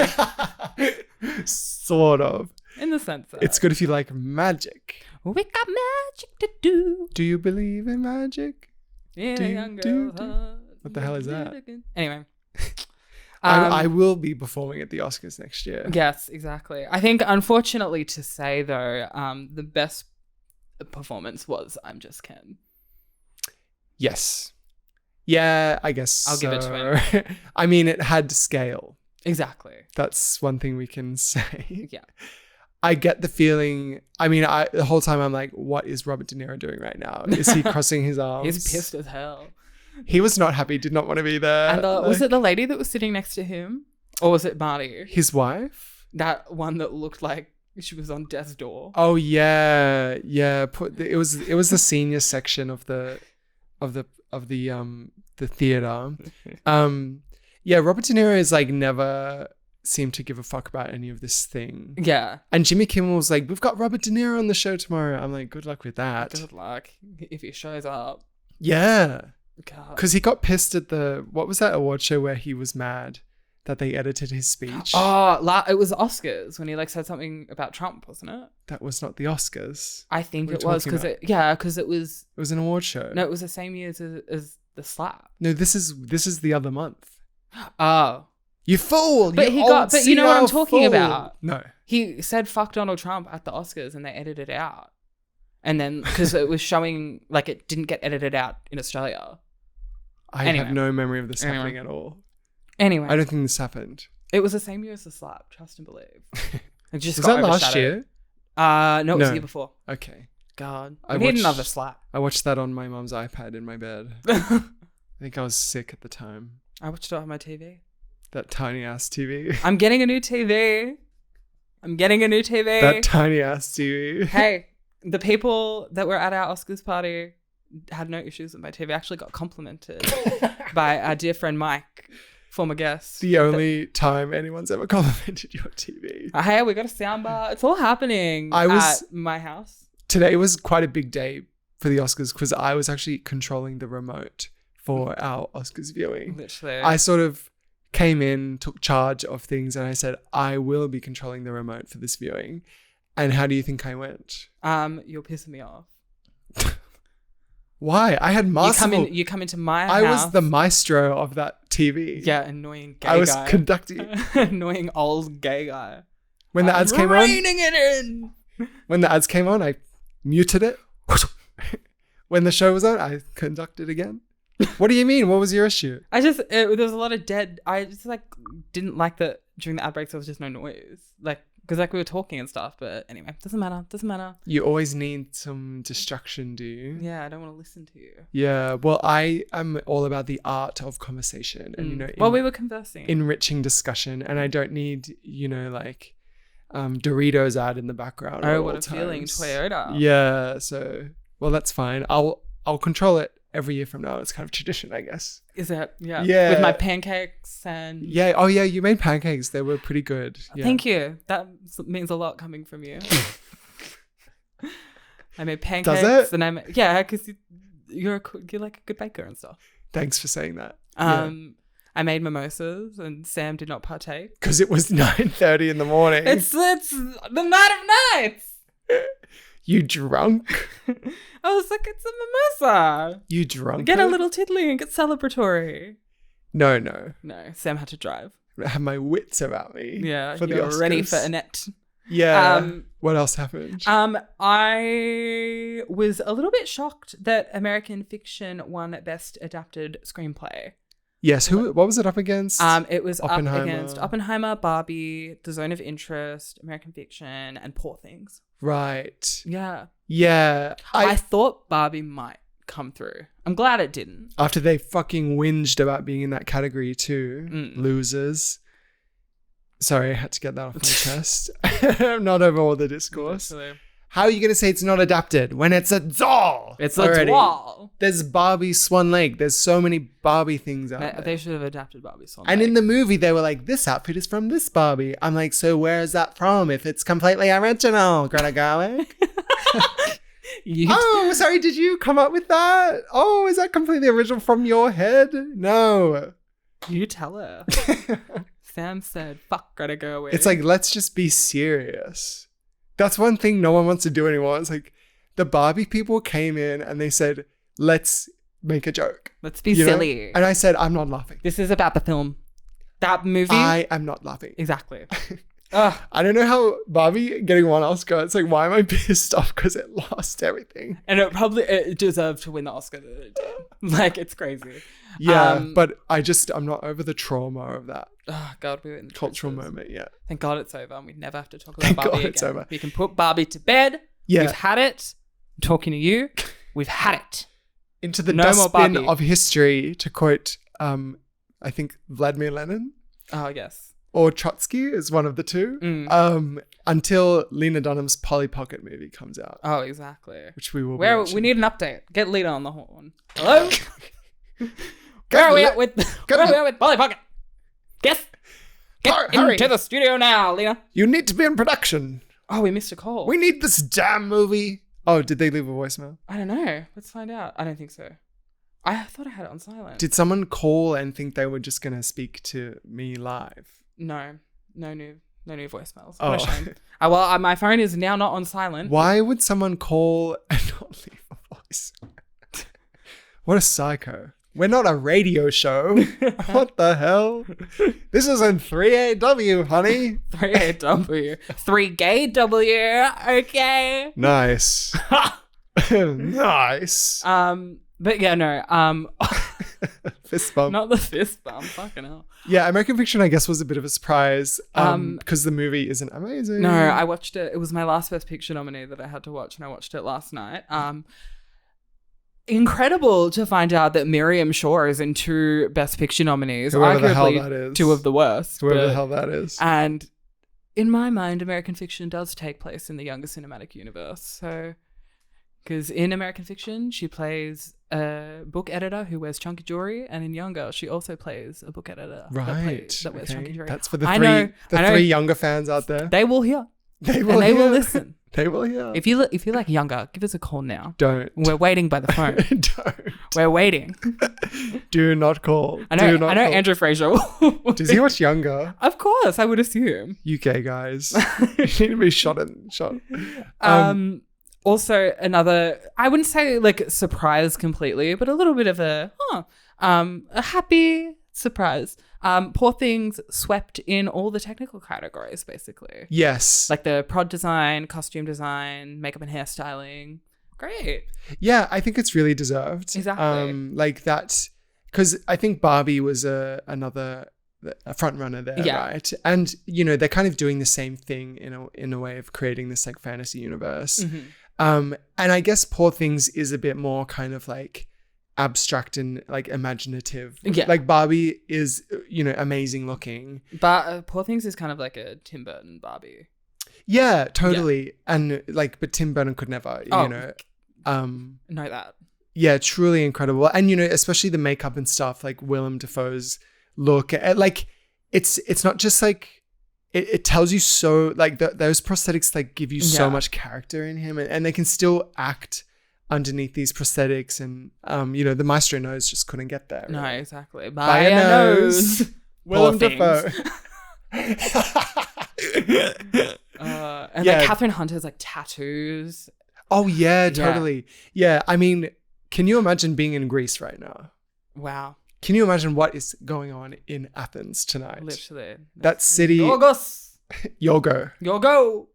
[SPEAKER 6] Sort of.
[SPEAKER 2] In the sense that.
[SPEAKER 6] It's good if you like magic.
[SPEAKER 2] We got magic to do.
[SPEAKER 6] Do you believe in magic?
[SPEAKER 2] Yeah, young girl.
[SPEAKER 6] What the hell is that?
[SPEAKER 2] Anyway.
[SPEAKER 6] I will be performing at the Oscars next year.
[SPEAKER 2] Yes, exactly. I think, unfortunately to say, though, the best performance was I'm Just Ken.
[SPEAKER 6] Yes. Yeah, I guess
[SPEAKER 2] I'll give it to
[SPEAKER 6] him. I mean, it had scale.
[SPEAKER 2] Exactly.
[SPEAKER 6] That's one thing we can say.
[SPEAKER 2] Yeah.
[SPEAKER 6] I get the feeling. I mean, the whole time I'm like, what is Robert De Niro doing right now? Is he crossing his arms?
[SPEAKER 2] He's pissed as hell.
[SPEAKER 6] He was not happy, did not want to be there.
[SPEAKER 2] And was it the lady that was sitting next to him? Or was it Marty?
[SPEAKER 6] His wife?
[SPEAKER 2] That one that looked like she was on death's door.
[SPEAKER 6] Oh yeah. Yeah. It was the senior section of the theater. Yeah, Robert De Niro is like never seemed to give a fuck about any of this thing.
[SPEAKER 2] Yeah.
[SPEAKER 6] And Jimmy Kimmel was like, we've got Robert De Niro on the show tomorrow. I'm like, good luck with that.
[SPEAKER 2] Good luck if he shows up.
[SPEAKER 6] Yeah.
[SPEAKER 2] God.
[SPEAKER 6] Because he got pissed at what was that award show where he was mad that they edited his speech?
[SPEAKER 2] Oh, it was Oscars when he like said something about Trump, wasn't it?
[SPEAKER 6] That was not the Oscars.
[SPEAKER 2] I think it was because it was.
[SPEAKER 6] It was an award show.
[SPEAKER 2] No, it was the same year as the slap.
[SPEAKER 6] No, this is the other month.
[SPEAKER 2] Oh,
[SPEAKER 6] you fool!
[SPEAKER 2] But you know what I'm talking about.
[SPEAKER 6] No,
[SPEAKER 2] he said "fuck Donald Trump" at the Oscars, and they edited it out. And then because it was showing like it didn't get edited out in Australia.
[SPEAKER 6] I have no memory of this happening at all.
[SPEAKER 2] Anyway,
[SPEAKER 6] I don't think this happened.
[SPEAKER 2] It was the same year as the slap. Trust and believe. It just
[SPEAKER 6] was
[SPEAKER 2] got
[SPEAKER 6] that last
[SPEAKER 2] overshadowed.
[SPEAKER 6] year?
[SPEAKER 2] No, it was the year before.
[SPEAKER 6] Okay.
[SPEAKER 2] God, I need another slap.
[SPEAKER 6] I watched that on my mum's iPad in my bed. I think I was sick at the time.
[SPEAKER 2] I watched it on my TV.
[SPEAKER 6] That tiny ass TV.
[SPEAKER 2] I'm getting a new TV.
[SPEAKER 6] That tiny ass TV.
[SPEAKER 2] Hey, the people that were at our Oscars party had no issues with my TV. I actually got complimented by our dear friend Mike, former guest.
[SPEAKER 6] The only time anyone's ever complimented your TV.
[SPEAKER 2] Hey, we got a soundbar. It's all happening at my house.
[SPEAKER 6] Today was quite a big day for the Oscars because I was actually controlling the remote for our Oscars viewing.
[SPEAKER 2] Literally.
[SPEAKER 6] I sort of came in, took charge of things, and I said, I will be controlling the remote for this viewing. And how do you think I went?
[SPEAKER 2] You're pissing me off.
[SPEAKER 6] Why? I had masterful...
[SPEAKER 2] You come into my house.
[SPEAKER 6] I was the maestro of that TV.
[SPEAKER 2] Yeah, annoying gay guy.
[SPEAKER 6] I was conducting.
[SPEAKER 2] Annoying old gay guy.
[SPEAKER 6] When the ads came on...
[SPEAKER 2] Reining it in!
[SPEAKER 6] When the ads came on, I muted it. When the show was on, I conducted again. What do you mean? What was your issue?
[SPEAKER 2] There was a lot of dead... I just like didn't like that during the ad breaks there was just no noise. Like, because like we were talking and stuff, but anyway, doesn't matter. You
[SPEAKER 6] always need some distraction, do you?
[SPEAKER 2] Yeah, I don't want to listen to you.
[SPEAKER 6] Yeah, well, I am all about the art of conversation and,
[SPEAKER 2] we were conversing.
[SPEAKER 6] Enriching discussion, and I don't need, Doritos ad in the background.
[SPEAKER 2] Oh, what a feeling, Toyota.
[SPEAKER 6] Yeah, so well, that's fine. I'll control it every year from now. It's kind of tradition, I guess.
[SPEAKER 2] Is it? Yeah.
[SPEAKER 6] Yeah.
[SPEAKER 2] With my pancakes and...
[SPEAKER 6] Yeah. Oh, yeah. You made pancakes. They were pretty good. Yeah.
[SPEAKER 2] Thank you. That means a lot coming from you. I made pancakes.
[SPEAKER 6] Does it?
[SPEAKER 2] And yeah, because you're like a good baker and stuff.
[SPEAKER 6] Thanks for saying that.
[SPEAKER 2] I made mimosas and Sam did not partake.
[SPEAKER 6] Because it was 9:30 in the morning.
[SPEAKER 2] It's the night of nights.
[SPEAKER 6] You drunk?
[SPEAKER 2] I was like, it's a mimosa.
[SPEAKER 6] You drunk?
[SPEAKER 2] Get a little tiddly and get celebratory.
[SPEAKER 6] No.
[SPEAKER 2] No, Sam had to drive.
[SPEAKER 6] I have my wits about me.
[SPEAKER 2] Yeah,
[SPEAKER 6] for the
[SPEAKER 2] you're
[SPEAKER 6] Oscars.
[SPEAKER 2] ready for Annette.
[SPEAKER 6] Yeah. What else happened?
[SPEAKER 2] I was a little bit shocked that American Fiction won Best Adapted Screenplay.
[SPEAKER 6] Yes. What was it up against?
[SPEAKER 2] It was
[SPEAKER 6] Oppenheimer.
[SPEAKER 2] up against Oppenheimer, Barbie, The Zone of Interest, American Fiction, and Poor Things.
[SPEAKER 6] Right.
[SPEAKER 2] Yeah.
[SPEAKER 6] Yeah.
[SPEAKER 2] I thought Barbie might come through. I'm glad it didn't.
[SPEAKER 6] After they fucking whinged about being in that category too. Losers. Sorry, I had to get that off my chest. I'm not over all the discourse.
[SPEAKER 2] Actually.
[SPEAKER 6] How are you going to say it's not adapted when it's a doll?
[SPEAKER 2] It's
[SPEAKER 6] already?
[SPEAKER 2] a doll.
[SPEAKER 6] There's Barbie Swan Lake. There's so many Barbie things out there.
[SPEAKER 2] They should have adapted Barbie Swan
[SPEAKER 6] And
[SPEAKER 2] Lake.
[SPEAKER 6] in the movie, they were like, this outfit is from this Barbie. I'm like, so where is that from if it's completely original, Greta Gerwig? Oh, sorry, did you come up with that? Oh, is that completely original from your head? No.
[SPEAKER 2] You tell her. Sam said, fuck Greta Gerwig.
[SPEAKER 6] It's like, let's just be serious. That's one thing no one wants to do anymore. It's like the Barbie people came in and they said, let's make a joke.
[SPEAKER 2] Let's be silly.
[SPEAKER 6] And I said, I'm not laughing.
[SPEAKER 2] This is about the film. That movie.
[SPEAKER 6] I am not laughing.
[SPEAKER 2] Exactly.
[SPEAKER 6] I don't know how Barbie getting one Oscar. It's like, why am I pissed off because it lost everything?
[SPEAKER 2] And it deserved to win the Oscar that it did. Like, it's crazy.
[SPEAKER 6] Yeah, but I'm not over the trauma of that
[SPEAKER 2] Oh, God, we were in the
[SPEAKER 6] cultural
[SPEAKER 2] trenches.
[SPEAKER 6] moment yet.
[SPEAKER 2] Thank God it's over and we never have to talk about
[SPEAKER 6] Thank
[SPEAKER 2] Barbie
[SPEAKER 6] God
[SPEAKER 2] again.
[SPEAKER 6] it's over.
[SPEAKER 2] We can put Barbie to bed.
[SPEAKER 6] Yeah.
[SPEAKER 2] We've had it. I'm talking to you. We've had it.
[SPEAKER 6] Into the
[SPEAKER 2] No more
[SPEAKER 6] dustbin
[SPEAKER 2] Barbie.
[SPEAKER 6] of history, to quote, I think Vladimir Lenin.
[SPEAKER 2] Oh, yes.
[SPEAKER 6] Or Trotsky is one of the two. Until Lena Dunham's Polly Pocket movie comes out,
[SPEAKER 2] Oh, exactly.
[SPEAKER 6] which we will.
[SPEAKER 2] Where
[SPEAKER 6] be
[SPEAKER 2] we need an update. Get Lena on the horn. Hello? Where are we at with Polly Pocket? Get
[SPEAKER 6] Hurry.
[SPEAKER 2] into the studio now, Lena.
[SPEAKER 6] You need to be in production.
[SPEAKER 2] Oh, we missed a call.
[SPEAKER 6] We need this damn movie. Oh, did they leave a voicemail?
[SPEAKER 2] I don't know. Let's find out. I don't think so. I thought I had it on silent.
[SPEAKER 6] Did someone call and think they were just gonna speak to me live?
[SPEAKER 2] No new voicemails.
[SPEAKER 6] Oh.
[SPEAKER 2] What a shame. Well, my phone is now not on silent.
[SPEAKER 6] Why would someone call and not leave a voice? What a psycho. We're not a radio show. What the hell? This isn't 3AW, honey.
[SPEAKER 2] 3AW. 3GAYW. Okay.
[SPEAKER 6] Nice. Nice.
[SPEAKER 2] But yeah, no.
[SPEAKER 6] Fist bump.
[SPEAKER 2] Not the fist bump. Fucking hell.
[SPEAKER 6] Yeah, American Fiction, I guess, was a bit of a surprise because the movie isn't amazing.
[SPEAKER 2] No, I watched it. It was my last Best Picture nominee that I had to watch, and I watched it last night. Incredible to find out that Miriam Shaw is in 2 Best Picture nominees.
[SPEAKER 6] Whoever the hell
[SPEAKER 2] arguably
[SPEAKER 6] that is.
[SPEAKER 2] 2 of the worst.
[SPEAKER 6] Whoever the hell that is.
[SPEAKER 2] And in my mind, American Fiction does take place in the younger cinematic universe. So, because in American Fiction, she plays a book editor who wears chunky jewelry, and in Younger, she also plays a book editor that wears chunky jewelry.
[SPEAKER 6] That's for the three younger fans out there.
[SPEAKER 2] They will hear.
[SPEAKER 6] They will
[SPEAKER 2] listen.
[SPEAKER 6] They will hear.
[SPEAKER 2] If you like Younger, give us a call now.
[SPEAKER 6] Don't.
[SPEAKER 2] We're waiting by the phone.
[SPEAKER 6] Don't.
[SPEAKER 2] We're waiting.
[SPEAKER 6] Do not call.
[SPEAKER 2] I know
[SPEAKER 6] call.
[SPEAKER 2] Andrew Fraser.
[SPEAKER 6] Does he watch Younger?
[SPEAKER 2] Of course, I would assume.
[SPEAKER 6] You gay guys. You need to be shot.
[SPEAKER 2] Also, another, I wouldn't say like surprise completely, but a little bit of a happy surprise. Poor Things swept in all the technical categories, basically.
[SPEAKER 6] Yes.
[SPEAKER 2] Like the prod design, costume design, makeup and hairstyling. Great.
[SPEAKER 6] Yeah, I think it's really deserved.
[SPEAKER 2] Exactly.
[SPEAKER 6] Like that, because I think Barbie was a front runner there, right? And they're kind of doing the same thing in a way of creating this like fantasy universe.
[SPEAKER 2] Mm-hmm.
[SPEAKER 6] And I guess Poor Things is a bit more kind of like abstract and like imaginative.
[SPEAKER 2] Yeah.
[SPEAKER 6] Like Barbie is, amazing looking.
[SPEAKER 2] But Poor Things is kind of like a Tim Burton Barbie.
[SPEAKER 6] Yeah, totally. And like, but Tim Burton could never,
[SPEAKER 2] Oh.
[SPEAKER 6] you know.
[SPEAKER 2] Know that.
[SPEAKER 6] Yeah, truly incredible. And, you know, especially the makeup and stuff, like Willem Dafoe's look, like it's not just like, it tells you so, like those prosthetics like give you so much character in him, and they can still act underneath these prosthetics. And, you know, the maestro nose just couldn't get there.
[SPEAKER 2] No,
[SPEAKER 6] Right?
[SPEAKER 2] exactly.
[SPEAKER 6] By a nose. Willem
[SPEAKER 2] Poor
[SPEAKER 6] Dafoe.
[SPEAKER 2] And like Catherine Hunter's like tattoos.
[SPEAKER 6] Oh, yeah, totally. Yeah, I mean, can you imagine being in Greece right now?
[SPEAKER 2] Wow.
[SPEAKER 6] Can you imagine what is going on in Athens tonight?
[SPEAKER 2] Literally.
[SPEAKER 6] That city.
[SPEAKER 2] Yorgos.
[SPEAKER 6] Yorgo.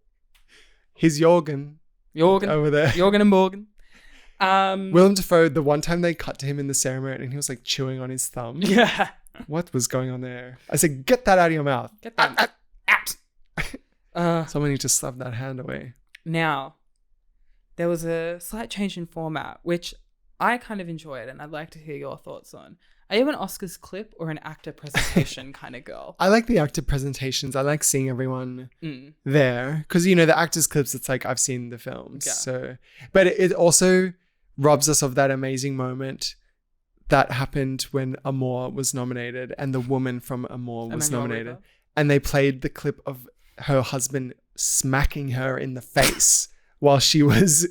[SPEAKER 6] He's Jorgen
[SPEAKER 2] Jorgen.
[SPEAKER 6] over there.
[SPEAKER 2] Jorgen and Morgan.
[SPEAKER 6] Willem Dafoe, the one time they cut to him in the ceremony and he was like chewing on his thumb.
[SPEAKER 2] Yeah.
[SPEAKER 6] What was going on there? I said, get that out of your mouth.
[SPEAKER 2] Get that out.
[SPEAKER 6] Someone need to slap that hand away.
[SPEAKER 2] Now, there was a slight change in format, which I kind of enjoyed, and I'd like to hear your thoughts on. Are you an Oscars clip or an actor presentation kind of girl?
[SPEAKER 6] I like the actor presentations. I like seeing everyone there. Because, you know, the actors clips, it's like, I've seen the films.
[SPEAKER 2] Yeah.
[SPEAKER 6] So, but it also robs us of that amazing moment that happened when Amour was nominated and the woman from Amour was
[SPEAKER 2] Emmanuel
[SPEAKER 6] nominated.
[SPEAKER 2] Riva.
[SPEAKER 6] And they played the clip of her husband smacking her in the face while she was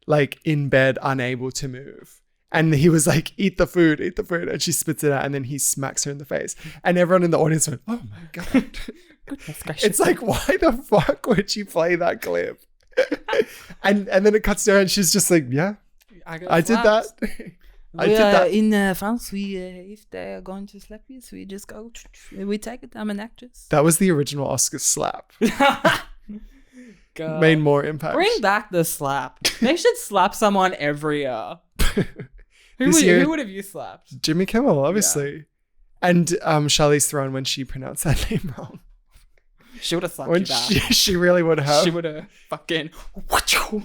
[SPEAKER 6] like in bed, unable to move. And he was like, eat the food. And she spits it out. And then he smacks her in the face. And everyone in the audience went, oh my God.
[SPEAKER 2] Goodness gracious.
[SPEAKER 6] It's like, why the fuck would you play that clip? and then it cuts to her and she's just like, yeah, I did that. I did that.
[SPEAKER 2] In France, if they are going to slap you, so we just go, we take it. I'm an actress.
[SPEAKER 6] That was the original Oscar slap.
[SPEAKER 2] God.
[SPEAKER 6] Made more impact.
[SPEAKER 2] Bring back the slap. They should slap someone every year.
[SPEAKER 6] This year-
[SPEAKER 2] Who would have you slapped?
[SPEAKER 6] Jimmy Kimmel, obviously. And Charlize Theron when she pronounced that name wrong.
[SPEAKER 2] She would have slapped
[SPEAKER 6] When
[SPEAKER 2] you back.
[SPEAKER 6] she really would have.
[SPEAKER 2] She would have fucking.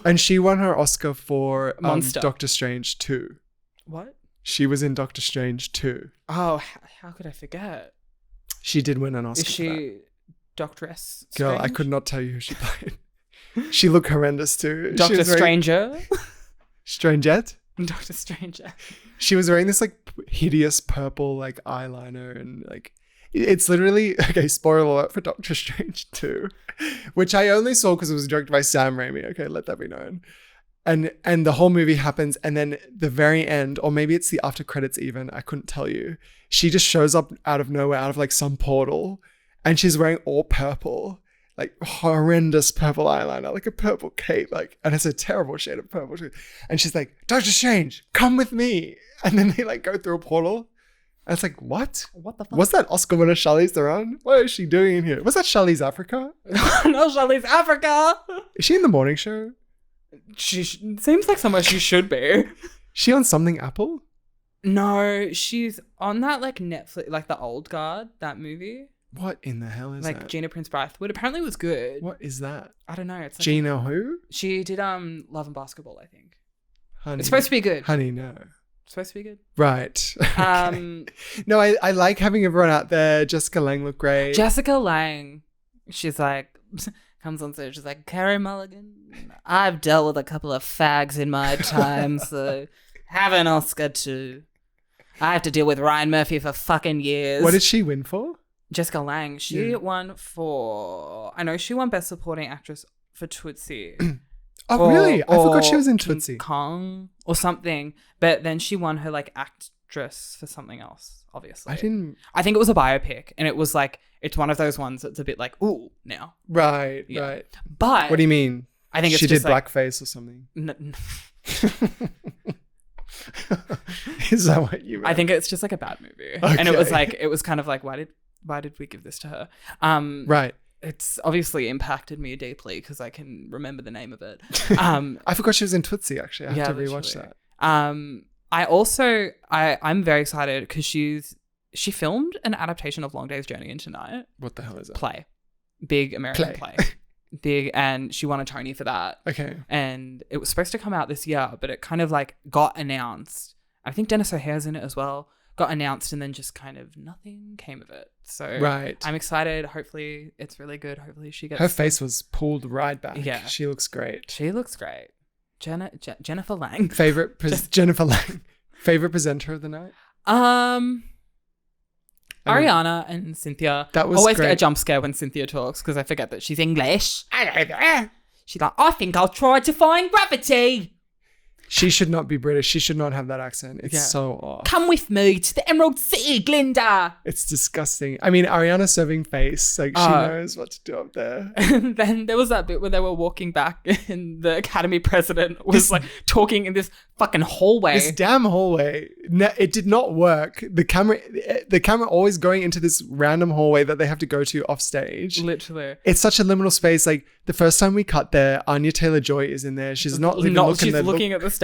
[SPEAKER 6] And she won her Oscar for
[SPEAKER 2] Monster.
[SPEAKER 6] Doctor Strange 2.
[SPEAKER 2] What?
[SPEAKER 6] She was in Doctor Strange 2.
[SPEAKER 2] Oh, how could I forget?
[SPEAKER 6] She did win an Oscar.
[SPEAKER 2] Is she Doctoress?
[SPEAKER 6] Girl, I
[SPEAKER 2] Strange?
[SPEAKER 6] could not tell you who she played. She looked horrendous too.
[SPEAKER 2] Doctor
[SPEAKER 6] She was wearing-
[SPEAKER 2] Stranger.
[SPEAKER 6] Strangeette?
[SPEAKER 2] Doctor Stranger.
[SPEAKER 6] She was wearing this like hideous purple like eyeliner and like it's literally okay, spoiler alert for Doctor Strange 2, which I only saw because it was directed by Sam Raimi. Okay, let that be known. And the whole movie happens, and then the very end, or maybe it's the after credits even, I couldn't tell you. She just shows up out of nowhere, out of like some portal, and she's wearing all purple, like horrendous purple eyeliner, like a purple cape, like, and it's a terrible shade of purple. And she's like, Doctor Strange, come with me. And then they like go through a portal. And it's like, what?
[SPEAKER 2] What the fuck?
[SPEAKER 6] Was that Oscar winner Charlize Theron? What is she doing in here? Was that Charlize Africa?
[SPEAKER 2] No, Charlize Africa.
[SPEAKER 6] Is she in the morning show?
[SPEAKER 2] She seems like somewhere she should be.
[SPEAKER 6] She on something Apple?
[SPEAKER 2] No, she's on that like Netflix, like the Old Guard, that movie.
[SPEAKER 6] What in the hell is
[SPEAKER 2] Like
[SPEAKER 6] that?
[SPEAKER 2] Gina Prince Bythewood. Apparently it was good.
[SPEAKER 6] What is that?
[SPEAKER 2] I don't know. It's like
[SPEAKER 6] Gina who?
[SPEAKER 2] she did Love and Basketball, I think.
[SPEAKER 6] Honey.
[SPEAKER 2] It's supposed to be good.
[SPEAKER 6] Honey, no.
[SPEAKER 2] It's supposed to be good.
[SPEAKER 6] Right.
[SPEAKER 2] Um,
[SPEAKER 6] No, I like having everyone out there. Jessica Lange looked great.
[SPEAKER 2] Jessica Lange, she's like, comes on stage, she's like, Carey Mulligan, I've dealt with a couple of fags in my time, so have an Oscar too. I have to deal with Ryan Murphy for fucking years.
[SPEAKER 6] What did she win for?
[SPEAKER 2] Jessica Lange, she
[SPEAKER 6] Yeah.
[SPEAKER 2] won for, I know she won Best Supporting Actress for Tootsie.
[SPEAKER 6] Oh, really? I forgot she was in
[SPEAKER 2] King
[SPEAKER 6] Tootsie.
[SPEAKER 2] Kong or something, but then she won her like actress for something else, obviously. I think it was a biopic, and it was like, it's one of those ones that's a bit like, ooh, now.
[SPEAKER 6] Right,
[SPEAKER 2] Yeah.
[SPEAKER 6] right.
[SPEAKER 2] But
[SPEAKER 6] What do you mean?
[SPEAKER 2] I think it's
[SPEAKER 6] she
[SPEAKER 2] just
[SPEAKER 6] did
[SPEAKER 2] like,
[SPEAKER 6] blackface or something.
[SPEAKER 2] n-
[SPEAKER 6] Is that what you meant?
[SPEAKER 2] I think it's just like a bad movie, and it was
[SPEAKER 6] Okay.
[SPEAKER 2] like, it was kind of like, why did we give this to her?
[SPEAKER 6] Right.
[SPEAKER 2] It's obviously impacted me deeply because I can remember the name of it.
[SPEAKER 6] I forgot she was in Tootsie, actually. I have to rewatch
[SPEAKER 2] literally.
[SPEAKER 6] that.
[SPEAKER 2] I also I'm very excited because she filmed an adaptation of Long Day's Journey into Night
[SPEAKER 6] What the hell is that?
[SPEAKER 2] play, big American play, big, and she won a Tony for that.
[SPEAKER 6] Okay.
[SPEAKER 2] And it was supposed to come out this year, but it kind of like got announced. I think Dennis O'Hare's in it as well. got announced and then just kind of nothing came of it. So
[SPEAKER 6] Right.
[SPEAKER 2] I'm excited. Hopefully it's really good. Hopefully she gets...
[SPEAKER 6] Her face was pulled right back.
[SPEAKER 2] Yeah.
[SPEAKER 6] She looks great.
[SPEAKER 2] She looks great. Jennifer Lang.
[SPEAKER 6] Jennifer Lang. Favorite presenter of the night?
[SPEAKER 2] Ariana and Cynthia.
[SPEAKER 6] That was
[SPEAKER 2] always
[SPEAKER 6] great.
[SPEAKER 2] get a jump scare when Cynthia talks because I forget that she's English. She's like, I think I'll try to find gravity.
[SPEAKER 6] She should not be British. She should not have that accent. It's
[SPEAKER 2] Yeah.
[SPEAKER 6] so off.
[SPEAKER 2] Come with me to the Emerald City, Glinda.
[SPEAKER 6] It's disgusting. I mean, Ariana serving face. Like, she knows what to do up there.
[SPEAKER 2] And then there was that bit where they were walking back and the Academy president was like talking in this fucking hallway.
[SPEAKER 6] This damn hallway. It did not work. The camera always going into this random hallway that they have to go to off stage.
[SPEAKER 2] Literally.
[SPEAKER 6] It's such a liminal space. Like, the first time we cut there, Anya Taylor-Joy is in there. She's not even looking
[SPEAKER 2] she's
[SPEAKER 6] there.
[SPEAKER 2] looking at the stage.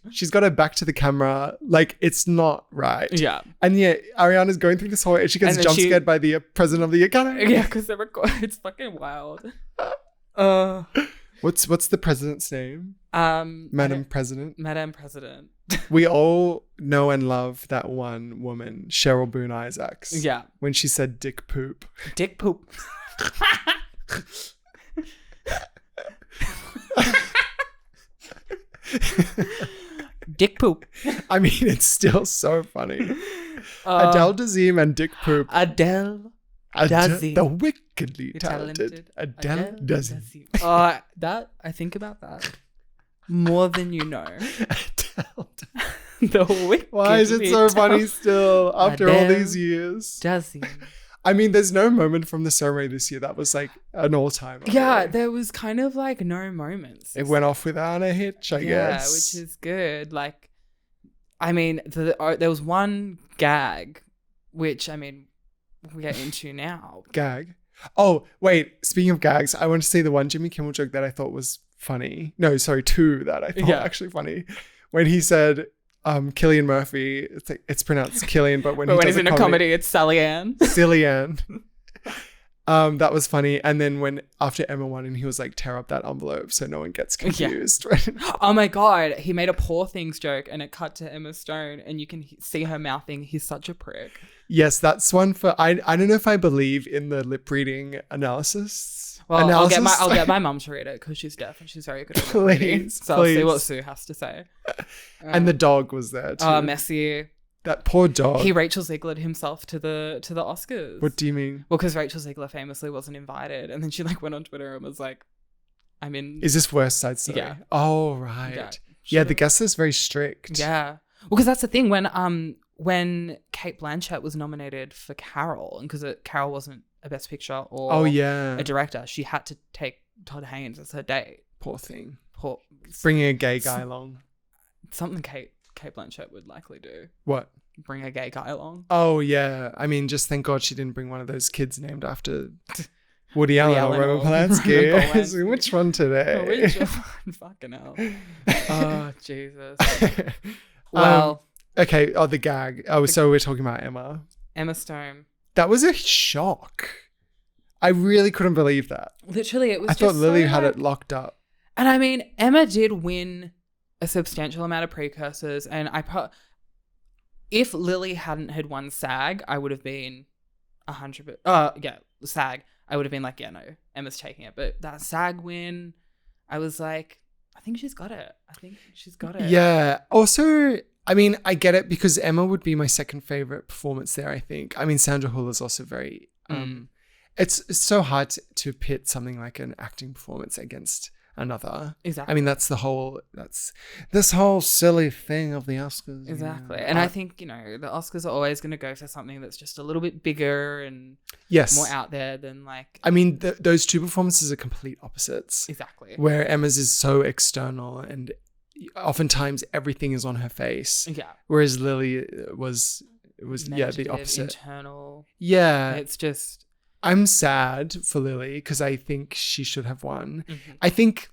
[SPEAKER 6] She's got her back to the camera. Like, it's not right.
[SPEAKER 2] Yeah.
[SPEAKER 6] And yeah, Ariana's going through this hallway and she gets
[SPEAKER 2] And then
[SPEAKER 6] jump scared by the president of the Academy.
[SPEAKER 2] Yeah, because they're it's fucking wild.
[SPEAKER 6] What's the president's name? Madam President.
[SPEAKER 2] Madam President.
[SPEAKER 6] We all know and love that one woman, Cheryl Boone Isaacs.
[SPEAKER 2] Yeah.
[SPEAKER 6] When she said dick poop.
[SPEAKER 2] Dick poop. Dick poop.
[SPEAKER 6] I mean, it's still so funny. Adele Dazeem and dick poop.
[SPEAKER 2] Adele Dazeem.
[SPEAKER 6] The wickedly talented Adele Dazeem.
[SPEAKER 2] That I think about that more than you know.
[SPEAKER 6] Adele.
[SPEAKER 2] The wickedly
[SPEAKER 6] Why is it so funny still after all
[SPEAKER 2] Adele
[SPEAKER 6] these years?
[SPEAKER 2] Dazeem.
[SPEAKER 6] I mean, there's no moment from the ceremony this year that was like an all-time.
[SPEAKER 2] Yeah, there was kind of like no moments.
[SPEAKER 6] It went off without a hitch, I guess.
[SPEAKER 2] Yeah, which is good. Like, I mean, there was one gag, which, I mean, we'll get into now.
[SPEAKER 6] Gag? Oh, wait. Speaking of gags, I want to say the one Jimmy Kimmel joke that I thought was funny. No, sorry, two that I thought actually funny. When he said... Cillian Murphy, it's pronounced Killian, but when
[SPEAKER 2] he's in a comedy, it's Sally Ann.
[SPEAKER 6] Silly Ann. That was funny. And then when after Emma won and he was like, tear up that envelope so no one gets confused.
[SPEAKER 2] Yeah.
[SPEAKER 6] Right?
[SPEAKER 2] Oh my God. He made a poor things joke and it cut to Emma Stone and you can see her mouthing, he's such a prick.
[SPEAKER 6] Yes, that's one for, I don't know if I believe in the lip reading analysis.
[SPEAKER 2] Well, I'll get my mum to read it because she's deaf and she's very good at reading. So I'll see what Sue has to say.
[SPEAKER 6] And the dog was there too.
[SPEAKER 2] Oh, Messi.
[SPEAKER 6] That poor dog.
[SPEAKER 2] He Rachel Zieglered himself to the Oscars.
[SPEAKER 6] What do you mean?
[SPEAKER 2] Well, because Rachel Ziegler famously wasn't invited, and then she like went on Twitter and was like, "I'm in."
[SPEAKER 6] Is this West Side Story?
[SPEAKER 2] Yeah.
[SPEAKER 6] Oh right. Yeah, the guest is very strict.
[SPEAKER 2] Yeah. Well, because that's the thing when Kate Blanchett was nominated for Carol, and because Carol wasn't a Best Picture or a director, she had to take Todd Haynes as her date.
[SPEAKER 6] Poor thing.
[SPEAKER 2] Bringing
[SPEAKER 6] a gay guy along.
[SPEAKER 2] Something Kate Blanchett would likely do.
[SPEAKER 6] What?
[SPEAKER 2] Bring a gay guy along.
[SPEAKER 6] Oh yeah. I mean, just thank God she didn't bring one of those kids named after Woody Allen or Roman Polanski. Which one today?
[SPEAKER 2] Which one? Fucking hell. Oh Jesus. Well.
[SPEAKER 6] Okay. Oh, the gag. Oh, so we're talking about Emma
[SPEAKER 2] Stone.
[SPEAKER 6] That was a shock. I really couldn't believe that.
[SPEAKER 2] Literally, it was.
[SPEAKER 6] I thought Lily had it locked up.
[SPEAKER 2] And I mean, Emma did win a substantial amount of precursors, and if Lily hadn't had won SAG, I would have been 100. SAG. I would have been like, yeah, no, Emma's taking it. But that SAG win, I was like, I think she's got it.
[SPEAKER 6] Yeah. Also, I mean, I get it because Emma would be my second favorite performance there, I think. I mean, Sandra Hull is also very... It's so hard to pit something like an acting performance against another.
[SPEAKER 2] Exactly.
[SPEAKER 6] I mean, that's this whole silly thing of the Oscars.
[SPEAKER 2] Exactly. And I think, the Oscars are always going to go for something that's just a little bit bigger and more out there than like...
[SPEAKER 6] I mean, those two performances are complete opposites.
[SPEAKER 2] Exactly.
[SPEAKER 6] Where Emma's is so external and oftentimes everything is on her face.
[SPEAKER 2] Yeah.
[SPEAKER 6] Whereas Lily was the opposite.
[SPEAKER 2] Internal.
[SPEAKER 6] Yeah.
[SPEAKER 2] It's just...
[SPEAKER 6] I'm sad for Lily because I think she should have won.
[SPEAKER 2] Mm-hmm.
[SPEAKER 6] I think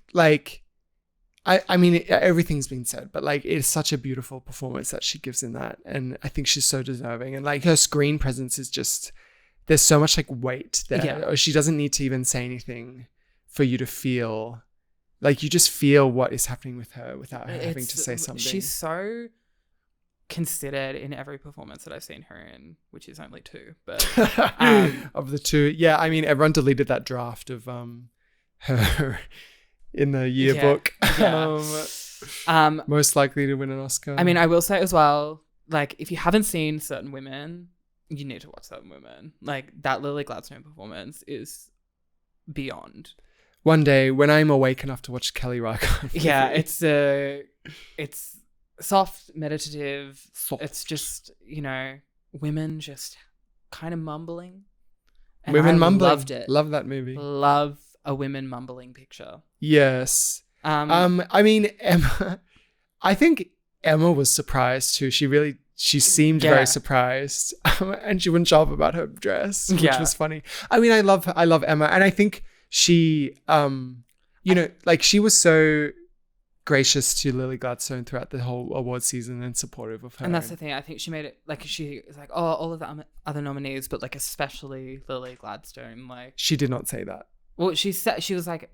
[SPEAKER 6] I mean, everything's been said, but like it's such a beautiful performance that she gives in that. And I think she's so deserving. And like her screen presence is just, there's so much like weight there.
[SPEAKER 2] Yeah.
[SPEAKER 6] Or she doesn't need to even say anything for you to feel, like you just feel what is happening with her without her having to say something.
[SPEAKER 2] She's so considered in every performance that I've seen her in, which is only 2. But
[SPEAKER 6] of the 2, yeah. I mean, everyone deleted that draft of her in the yearbook.
[SPEAKER 2] Yeah.
[SPEAKER 6] Most likely to win an Oscar.
[SPEAKER 2] I mean, I will say as well, like, if you haven't seen certain women, you need to watch certain women. Like, that Lily Gladstone performance is beyond.
[SPEAKER 6] One day when I'm awake enough to watch Kelly Reichardt.
[SPEAKER 2] Yeah, it's soft, meditative. It's just, you know, women just kind of mumbling. And
[SPEAKER 6] Women
[SPEAKER 2] I
[SPEAKER 6] mumbling.
[SPEAKER 2] Loved it.
[SPEAKER 6] Love that movie.
[SPEAKER 2] Love a women mumbling picture.
[SPEAKER 6] Yes. I mean, Emma, I think Emma was surprised too. She seemed very surprised, and she wouldn't show up about her dress, which was funny. I mean, I love Emma, and I think she, you know, like, she was so gracious to Lily Gladstone throughout the whole award season and supportive of her.
[SPEAKER 2] And that's the thing. I think she made it, like, she was like, oh, all of the other nominees, but, like, especially Lily Gladstone. Like,
[SPEAKER 6] she did not say that.
[SPEAKER 2] Well, she was like,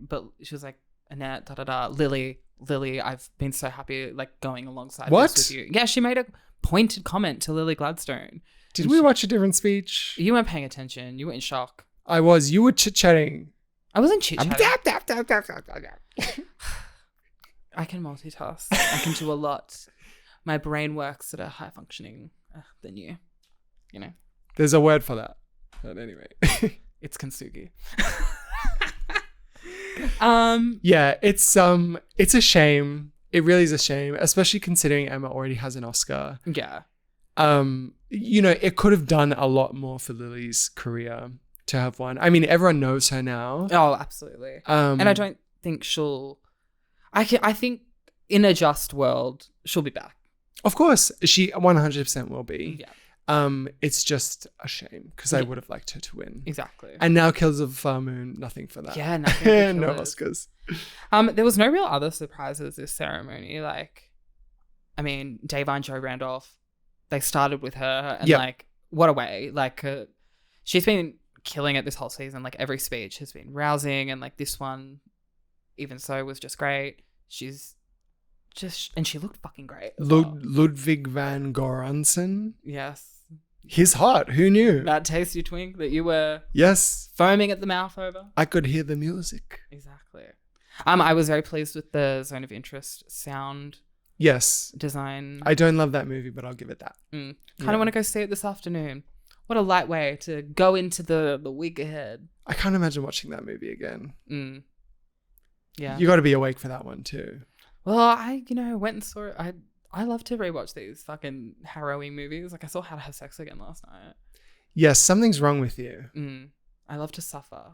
[SPEAKER 2] Annette, Lily, I've been so happy, like, going alongside this with you. Yeah, she made a pointed comment to Lily Gladstone.
[SPEAKER 6] Did we watch a different speech?
[SPEAKER 2] You weren't paying attention. You were in shock.
[SPEAKER 6] I was. You were chit-chatting.
[SPEAKER 2] I wasn't chit-chatting. I can multitask. I can do a lot. My brain works at a higher functioning than you. You know.
[SPEAKER 6] There's a word for that. But anyway.
[SPEAKER 2] It's kintsugi.
[SPEAKER 6] Yeah, it's a shame. It really is a shame, especially considering Emma already has an Oscar.
[SPEAKER 2] Yeah.
[SPEAKER 6] You know, it could have done a lot more for Lily's career to have won. I mean, everyone knows her now.
[SPEAKER 2] Oh, absolutely. And I don't think I think in a just world, she'll be back.
[SPEAKER 6] Of course, she 100% will be.
[SPEAKER 2] Yeah.
[SPEAKER 6] It's just a shame because I would have liked her to win.
[SPEAKER 2] Exactly.
[SPEAKER 6] And now Killers of the Flower Moon, nothing for that.
[SPEAKER 2] Yeah, nothing.
[SPEAKER 6] No Oscars.
[SPEAKER 2] There was no real other surprises this ceremony. Like, I mean, Da'Vine Joy Randolph, they started with her, and like, what a way! Like, she's been killing it this whole season. Like, every speech has been rousing, and like this one, even so, was just great. She's just, and she looked fucking great.
[SPEAKER 6] Ludwig van Goranson.
[SPEAKER 2] Yes.
[SPEAKER 6] He's hot. Who knew?
[SPEAKER 2] That tasty twink that you were foaming at the mouth over.
[SPEAKER 6] I could hear the music.
[SPEAKER 2] Exactly. I was very pleased with the Zone of Interest sound.
[SPEAKER 6] Yes.
[SPEAKER 2] Design.
[SPEAKER 6] I don't love that movie, but I'll give it that.
[SPEAKER 2] Kind of want to go see it this afternoon. What a light way to go into the week ahead.
[SPEAKER 6] I can't imagine watching that movie again.
[SPEAKER 2] Yeah.
[SPEAKER 6] You got to be awake for that one too.
[SPEAKER 2] Well, I went and saw it. I love to rewatch these fucking harrowing movies. Like, I saw How to Have Sex Again last night.
[SPEAKER 6] Yes, something's wrong with you.
[SPEAKER 2] I love to suffer.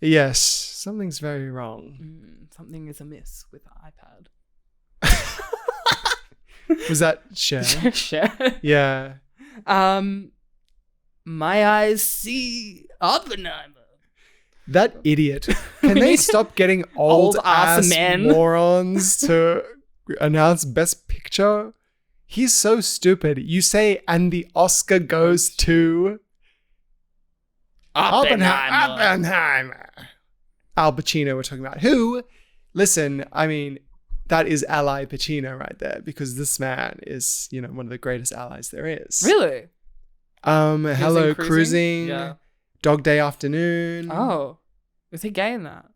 [SPEAKER 6] Yes, something's very wrong.
[SPEAKER 2] Something is amiss with the iPad.
[SPEAKER 6] Was that Cher?
[SPEAKER 2] Cher.
[SPEAKER 6] Yeah.
[SPEAKER 2] My eyes see Oppenheimer.
[SPEAKER 6] That idiot. Can they stop getting old ass
[SPEAKER 2] men
[SPEAKER 6] morons to announce Best Picture? He's so stupid. You say, and the Oscar goes to Oppenheimer. Al Pacino we're talking about. Who, listen, I mean, that is Ally Pacino right there, because this man is, you know, one of the greatest allies there is.
[SPEAKER 2] Really?
[SPEAKER 6] Hello, Cruising.
[SPEAKER 2] Yeah.
[SPEAKER 6] Dog Day Afternoon.
[SPEAKER 2] Oh. Was he gay in that?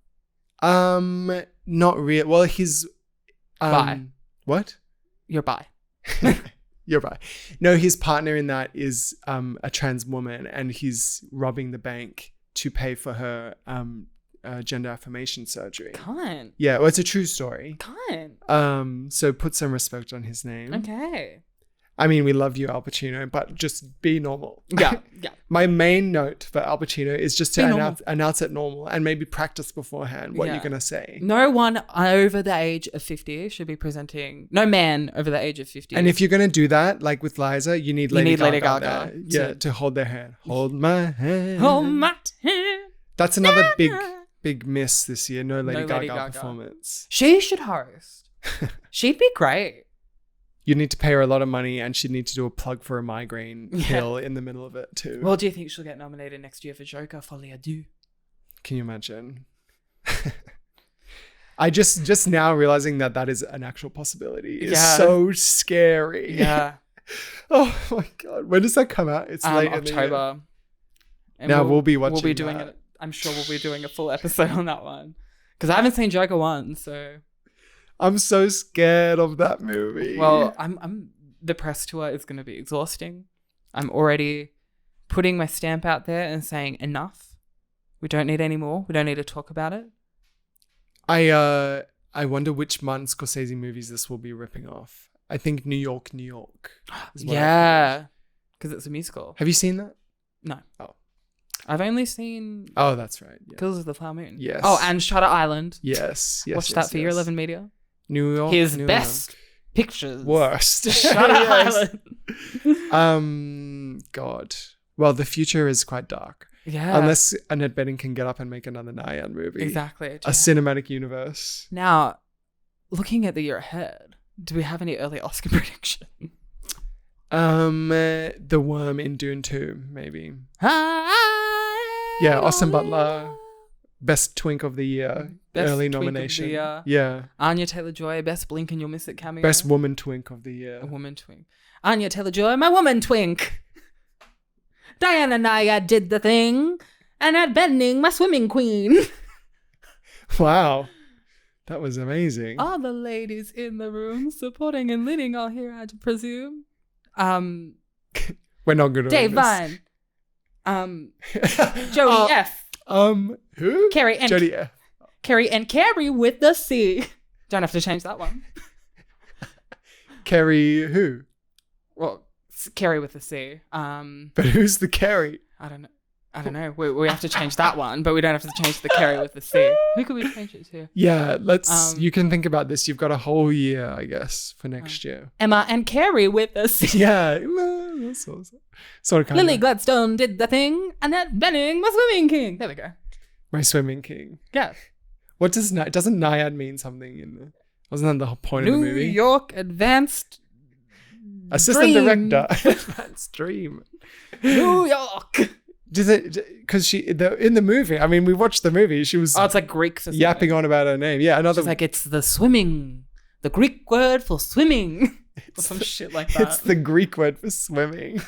[SPEAKER 6] Not real. Well, he's
[SPEAKER 2] bi.
[SPEAKER 6] What?
[SPEAKER 2] You're bi.
[SPEAKER 6] You're bi. No, his partner in that is a trans woman, and he's robbing the bank to pay for her gender affirmation surgery.
[SPEAKER 2] Can't.
[SPEAKER 6] Yeah, well, it's a true story.
[SPEAKER 2] Can't.
[SPEAKER 6] So put some respect on his name.
[SPEAKER 2] Okay.
[SPEAKER 6] I mean, we love you, Al Pacino, but just be normal.
[SPEAKER 2] Yeah, yeah.
[SPEAKER 6] My main note for Al Pacino is just to announce it normal and maybe practice beforehand what you're going to say.
[SPEAKER 2] No one over the age of 50 should be presenting. No man over the age of 50.
[SPEAKER 6] And if you're going to do that, like with Liza, you need Lady Gaga.
[SPEAKER 2] Yeah,
[SPEAKER 6] to hold their hand. Hold my hand.
[SPEAKER 2] Hold my hand.
[SPEAKER 6] That's another big miss this year. No Lady Gaga performance.
[SPEAKER 2] She should host. She'd be great.
[SPEAKER 6] You need to pay her a lot of money, and she'd need to do a plug for a migraine pill in the middle of it too.
[SPEAKER 2] Well, do you think she'll get nominated next year for Joker? Folie à deux.
[SPEAKER 6] Can you imagine? I just now realizing that is an actual possibility is so scary.
[SPEAKER 2] Yeah.
[SPEAKER 6] Oh my god. When does that come out? It's late in the year.
[SPEAKER 2] October. And
[SPEAKER 6] Now we'll be watching
[SPEAKER 2] We'll be doing
[SPEAKER 6] that.
[SPEAKER 2] it. I'm sure we'll be doing a full episode on that one. Because I haven't seen Joker 1, so...
[SPEAKER 6] I'm so scared of that movie.
[SPEAKER 2] Well, the press tour is going to be exhausting. I'm already putting my stamp out there and saying enough. We don't need any more. We don't need to talk about it.
[SPEAKER 6] I wonder which Martin Scorsese movies this will be ripping off. I think New York, New York.
[SPEAKER 2] Yeah, because it's a musical.
[SPEAKER 6] Have you seen that?
[SPEAKER 2] No.
[SPEAKER 6] Oh.
[SPEAKER 2] I've only seen
[SPEAKER 6] Oh, that's right. Yeah.
[SPEAKER 2] Killers of the Flower Moon.
[SPEAKER 6] Yes.
[SPEAKER 2] Oh, and Shutter Island.
[SPEAKER 6] Yes.
[SPEAKER 2] Watch that for Year 11 Media.
[SPEAKER 6] New York.
[SPEAKER 2] His
[SPEAKER 6] New
[SPEAKER 2] best pictures.
[SPEAKER 6] Worst.
[SPEAKER 2] Shutter
[SPEAKER 6] Yes.
[SPEAKER 2] Island.
[SPEAKER 6] God. Well, the future is quite dark.
[SPEAKER 2] Yeah.
[SPEAKER 6] Unless Annette Bening can get up and make another Nyad movie.
[SPEAKER 2] Exactly.
[SPEAKER 6] A cinematic universe.
[SPEAKER 2] Now, looking at the year ahead, do we have any early Oscar prediction?
[SPEAKER 6] The Worm in Dune 2, maybe. Yeah, Austin Butler, best twink of the year,
[SPEAKER 2] Best
[SPEAKER 6] early
[SPEAKER 2] twink of the
[SPEAKER 6] nomination.
[SPEAKER 2] year.
[SPEAKER 6] Yeah,
[SPEAKER 2] Anya Taylor-Joy, best blink and you'll miss it cameo.
[SPEAKER 6] best woman twink of the year.
[SPEAKER 2] A woman twink. Anya Taylor-Joy, my woman twink. Diana Nyad did the thing. Annette Bening, my swimming queen.
[SPEAKER 6] Wow, that was amazing.
[SPEAKER 2] All the ladies in the room supporting and leading all here, I presume.
[SPEAKER 6] We're not good at
[SPEAKER 2] Dave
[SPEAKER 6] this.
[SPEAKER 2] Vine. Jodie F.
[SPEAKER 6] Who?
[SPEAKER 2] Carrie and
[SPEAKER 6] Jodie F.
[SPEAKER 2] Carrie and Carrie with the C. Don't have to change that one.
[SPEAKER 6] Carrie who?
[SPEAKER 2] Well, Carrie with the C.
[SPEAKER 6] But who's the Carrie?
[SPEAKER 2] I don't know. We have to change that one, but we don't have to change the Carrie with the C. Who could we change it to?
[SPEAKER 6] Yeah, let's. You can think about this. You've got a whole year, I guess, for next year.
[SPEAKER 2] Emma and Carrie with the C.
[SPEAKER 6] Yeah, that's sort of kind
[SPEAKER 2] Lily
[SPEAKER 6] of
[SPEAKER 2] Gladstone did the thing. Annette Bening, my swimming king. There we go.
[SPEAKER 6] my swimming king.
[SPEAKER 2] Yeah.
[SPEAKER 6] What doesn't Nyad mean something in the? Wasn't that the whole point of the
[SPEAKER 2] New
[SPEAKER 6] movie?
[SPEAKER 2] York Advanced
[SPEAKER 6] Assistant
[SPEAKER 2] Dream.
[SPEAKER 6] director. Advanced Dream.
[SPEAKER 2] New York.
[SPEAKER 6] Does it? Because in the movie. I mean, we watched the movie. She was
[SPEAKER 2] Oh, it's like Greek. For
[SPEAKER 6] yapping on about her name. Yeah, another.
[SPEAKER 2] She's like, it's the swimming. The Greek word for swimming. Or some shit like that.
[SPEAKER 6] It's the Greek word for swimming.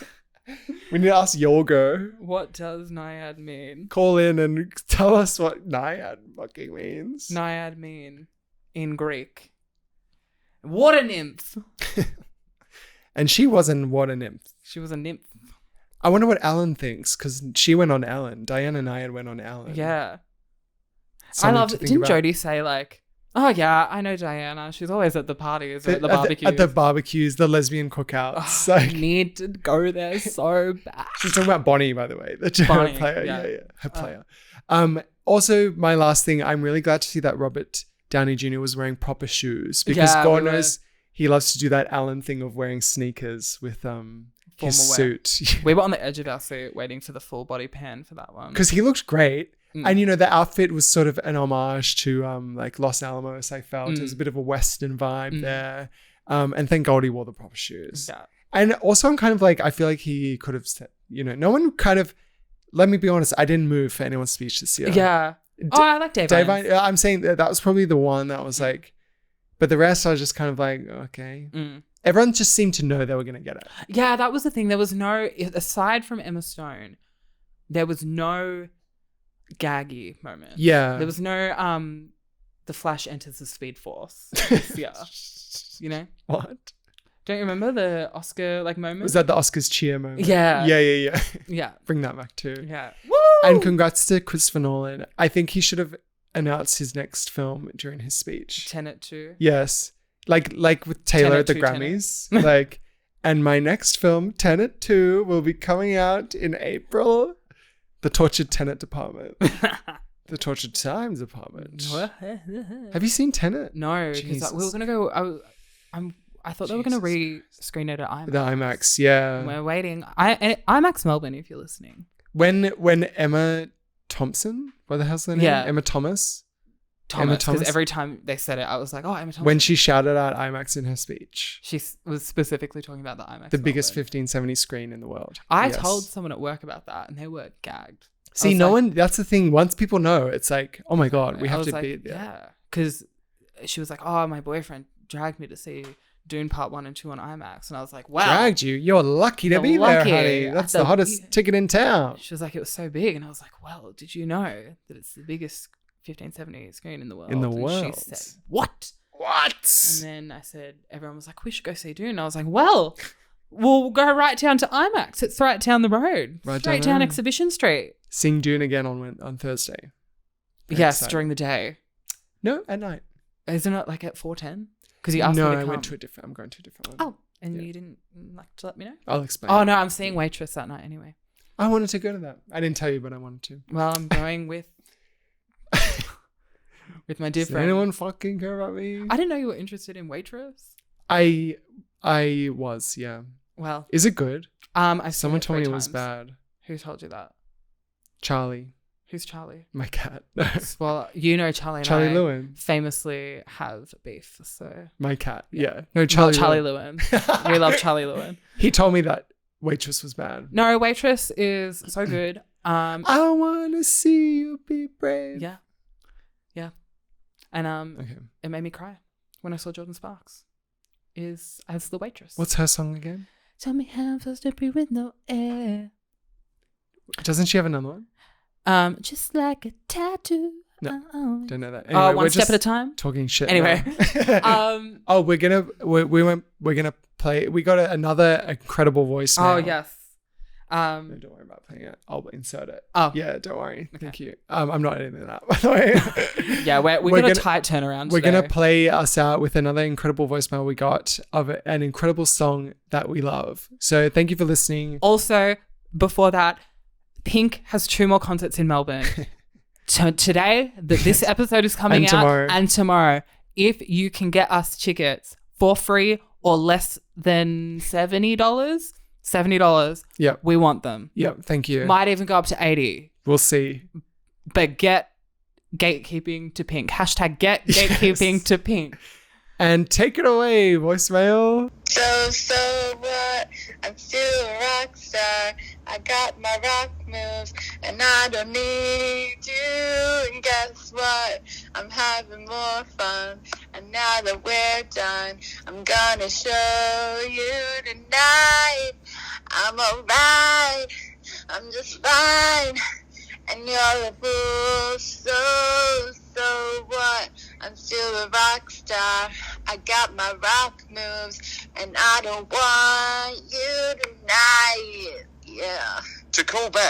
[SPEAKER 6] We need to ask Yorgo.
[SPEAKER 2] What does Nyad mean?
[SPEAKER 6] Call in and tell us what Nyad fucking means.
[SPEAKER 2] Nyad mean in Greek. Water nymph.
[SPEAKER 6] And she wasn't water nymph.
[SPEAKER 2] She was a nymph.
[SPEAKER 6] I wonder what Alan thinks, because she went on Ellen. Diana Nyad went on Ellen.
[SPEAKER 2] Yeah.
[SPEAKER 6] Something
[SPEAKER 2] I loved
[SPEAKER 6] to
[SPEAKER 2] it.
[SPEAKER 6] think
[SPEAKER 2] Didn't
[SPEAKER 6] about.
[SPEAKER 2] Jodie say like, oh yeah, I know Diana. She's always at the parties or at the
[SPEAKER 6] At
[SPEAKER 2] barbecues.
[SPEAKER 6] the barbecues, the lesbian cookouts.
[SPEAKER 2] I
[SPEAKER 6] Like,
[SPEAKER 2] need to go there so bad.
[SPEAKER 6] she's talking about Bonnie, by the way. The
[SPEAKER 2] Bonnie,
[SPEAKER 6] player.
[SPEAKER 2] yeah.
[SPEAKER 6] Yeah, her player. Also, my last thing, I'm really glad to see that Robert Downey Jr. was wearing proper shoes, because
[SPEAKER 2] Yeah,
[SPEAKER 6] God
[SPEAKER 2] we
[SPEAKER 6] knows he loves to do that Alan thing of wearing sneakers with his
[SPEAKER 2] Formal wear.
[SPEAKER 6] suit.
[SPEAKER 2] We were on the edge of our seat waiting for the full body pan for that one.
[SPEAKER 6] Because he looked great.
[SPEAKER 2] Mm.
[SPEAKER 6] And, the outfit was sort of an homage to like Los Alamos, I felt. It was a bit of a Western vibe there. And thank God he wore the proper shoes.
[SPEAKER 2] Yeah.
[SPEAKER 6] And also I'm kind of like, I feel like he could have said, no one kind of, let me be honest, I didn't move for anyone's speech this year.
[SPEAKER 2] Yeah. Oh, I like Dave.
[SPEAKER 6] Dave,
[SPEAKER 2] Vines.
[SPEAKER 6] I'm saying that was probably the one that was like, but the rest I was just kind of like, okay. Everyone just seemed to know they were going to get it.
[SPEAKER 2] Yeah, that was the thing. There was no, aside from Emma Stone, there was no gaggy moment.
[SPEAKER 6] Yeah.
[SPEAKER 2] There was no, the Flash enters the Speed Force this year.
[SPEAKER 6] What?
[SPEAKER 2] Don't you remember the Oscar moment?
[SPEAKER 6] Was that the Oscars cheer moment?
[SPEAKER 2] Yeah.
[SPEAKER 6] Yeah.
[SPEAKER 2] Yeah.
[SPEAKER 6] Bring that back too.
[SPEAKER 2] Yeah. Woo!
[SPEAKER 6] And congrats to Christopher Nolan. I think he should have announced his next film during his speech.
[SPEAKER 2] Tenet 2.
[SPEAKER 6] Yes. Like with Taylor
[SPEAKER 2] Tenet
[SPEAKER 6] at the
[SPEAKER 2] 2,
[SPEAKER 6] Grammys. And my next film, Tenet 2, will be coming out in April. The Tortured Tenet Department. The Tortured Times Department. Have you seen Tenet?
[SPEAKER 2] No, because we were going to go, I thought they were going to re-screen it at IMAX.
[SPEAKER 6] The IMAX, yeah.
[SPEAKER 2] We're waiting. IMAX Melbourne, if you're listening.
[SPEAKER 6] When Emma Thompson, what the hell's her name?
[SPEAKER 2] Yeah.
[SPEAKER 6] Emma Thomas,
[SPEAKER 2] Because every time they said it, I was like, oh, Emma Thompson.
[SPEAKER 6] when she shouted out IMAX in her speech.
[SPEAKER 2] She was specifically talking about the IMAX.
[SPEAKER 6] The biggest
[SPEAKER 2] Melbourne.
[SPEAKER 6] 1570 screen in the world.
[SPEAKER 2] I
[SPEAKER 6] Yes.
[SPEAKER 2] told someone at work about that and they were gagged.
[SPEAKER 6] See, that's the thing. Once people know, it's like, oh my God, we have to be there.
[SPEAKER 2] Yeah. Because she was like, oh, my boyfriend dragged me to see Dune Part 1 and 2 on IMAX. And I was like, wow.
[SPEAKER 6] Dragged you. You're lucky to
[SPEAKER 2] You're
[SPEAKER 6] be
[SPEAKER 2] lucky.
[SPEAKER 6] there, honey. That's the hottest ticket in town.
[SPEAKER 2] She was like, it was so big. And I was like, well, did you know that it's the biggest 1570 screen in the world?
[SPEAKER 6] In the
[SPEAKER 2] and
[SPEAKER 6] world.
[SPEAKER 2] She said, what?
[SPEAKER 6] What?
[SPEAKER 2] And then I said, everyone was like, we should go see Dune. And I was like, well, we'll go right down to IMAX. It's right down the road.
[SPEAKER 6] Right
[SPEAKER 2] Straight
[SPEAKER 6] down
[SPEAKER 2] down
[SPEAKER 6] the road.
[SPEAKER 2] Exhibition Street.
[SPEAKER 6] Seeing Dune again on Thursday. Very
[SPEAKER 2] Yes,
[SPEAKER 6] excited.
[SPEAKER 2] during the day.
[SPEAKER 6] No, at night.
[SPEAKER 2] Isn't it like at 4:10? Because you asked me to come.
[SPEAKER 6] I went to I'm going to a different one.
[SPEAKER 2] Oh, and
[SPEAKER 6] Yeah.
[SPEAKER 2] you didn't like to let me know?
[SPEAKER 6] I'll explain.
[SPEAKER 2] Oh, no, I'm seeing Waitress that night anyway.
[SPEAKER 6] I wanted to go to that. I didn't tell you, but I wanted to.
[SPEAKER 2] Well, I'm going with my dear
[SPEAKER 6] Does
[SPEAKER 2] friend.
[SPEAKER 6] anyone fucking care about me?
[SPEAKER 2] I didn't know you were interested in Waitress.
[SPEAKER 6] I was, yeah.
[SPEAKER 2] Well,
[SPEAKER 6] Is it good?
[SPEAKER 2] I've
[SPEAKER 6] Someone
[SPEAKER 2] seen
[SPEAKER 6] told me
[SPEAKER 2] it
[SPEAKER 6] it was
[SPEAKER 2] 3 times.
[SPEAKER 6] bad.
[SPEAKER 2] Who told you that?
[SPEAKER 6] Charlie,
[SPEAKER 2] Who's Charlie?
[SPEAKER 6] my cat.
[SPEAKER 2] Well, you know Charlie and
[SPEAKER 6] Charlie
[SPEAKER 2] I
[SPEAKER 6] Lewin.
[SPEAKER 2] famously have beef, so
[SPEAKER 6] My cat. Yeah. No,
[SPEAKER 2] Well,
[SPEAKER 6] Charlie.
[SPEAKER 2] Charlie Lewin. We love Charlie Lewin.
[SPEAKER 6] He told me that Waitress was bad.
[SPEAKER 2] No, Waitress is so good.
[SPEAKER 6] I want to see you be brave.
[SPEAKER 2] Yeah. And
[SPEAKER 6] Okay.
[SPEAKER 2] it made me cry when I saw Jordan Sparks is as the waitress.
[SPEAKER 6] What's her song again?
[SPEAKER 2] Tell me how I'm supposed to breathe with no air.
[SPEAKER 6] Doesn't she have another one?
[SPEAKER 2] Just like a tattoo.
[SPEAKER 6] No,
[SPEAKER 2] Oh,
[SPEAKER 6] Don't know that.
[SPEAKER 2] oh,
[SPEAKER 6] Anyway,
[SPEAKER 2] one
[SPEAKER 6] we're
[SPEAKER 2] step
[SPEAKER 6] just
[SPEAKER 2] at a time.
[SPEAKER 6] talking shit.
[SPEAKER 2] Anyway,
[SPEAKER 6] now. Oh, we're gonna play. We got another incredible voice.
[SPEAKER 2] Oh
[SPEAKER 6] now.
[SPEAKER 2] yes.
[SPEAKER 6] No, don't worry about playing it. I'll insert it.
[SPEAKER 2] Oh.
[SPEAKER 6] Yeah, don't worry. Thank you. I'm not editing that, by the way.
[SPEAKER 2] Yeah, we're
[SPEAKER 6] We're
[SPEAKER 2] gonna
[SPEAKER 6] gonna-
[SPEAKER 2] tight turnaround.
[SPEAKER 6] We're
[SPEAKER 2] today.
[SPEAKER 6] going to play us out with another incredible voicemail we got of an incredible song that we love. So thank you for listening.
[SPEAKER 2] Also, before that, Pink has 2 more concerts in Melbourne. Today, this episode is coming
[SPEAKER 6] And tomorrow.
[SPEAKER 2] out, and tomorrow. If you can get us tickets for free or less than $70,
[SPEAKER 6] Yep.
[SPEAKER 2] we want them.
[SPEAKER 6] Yep. Thank you.
[SPEAKER 2] Might even go up to 80.
[SPEAKER 6] We'll see.
[SPEAKER 2] But get gatekeeping to Pink. Hashtag get gatekeeping
[SPEAKER 6] Yes.
[SPEAKER 2] to Pink.
[SPEAKER 6] And take it away, voicemail.
[SPEAKER 7] So what? I'm still a rock star. I got my rock moves, and I don't need you. And guess what? I'm having more fun. And now that we're done, I'm gonna show you tonight. I'm alright. I'm just fine. And you're a fool, so what? I'm still a rock star. I got my rock moves, and I don't want you tonight. Yeah.
[SPEAKER 8] To call back,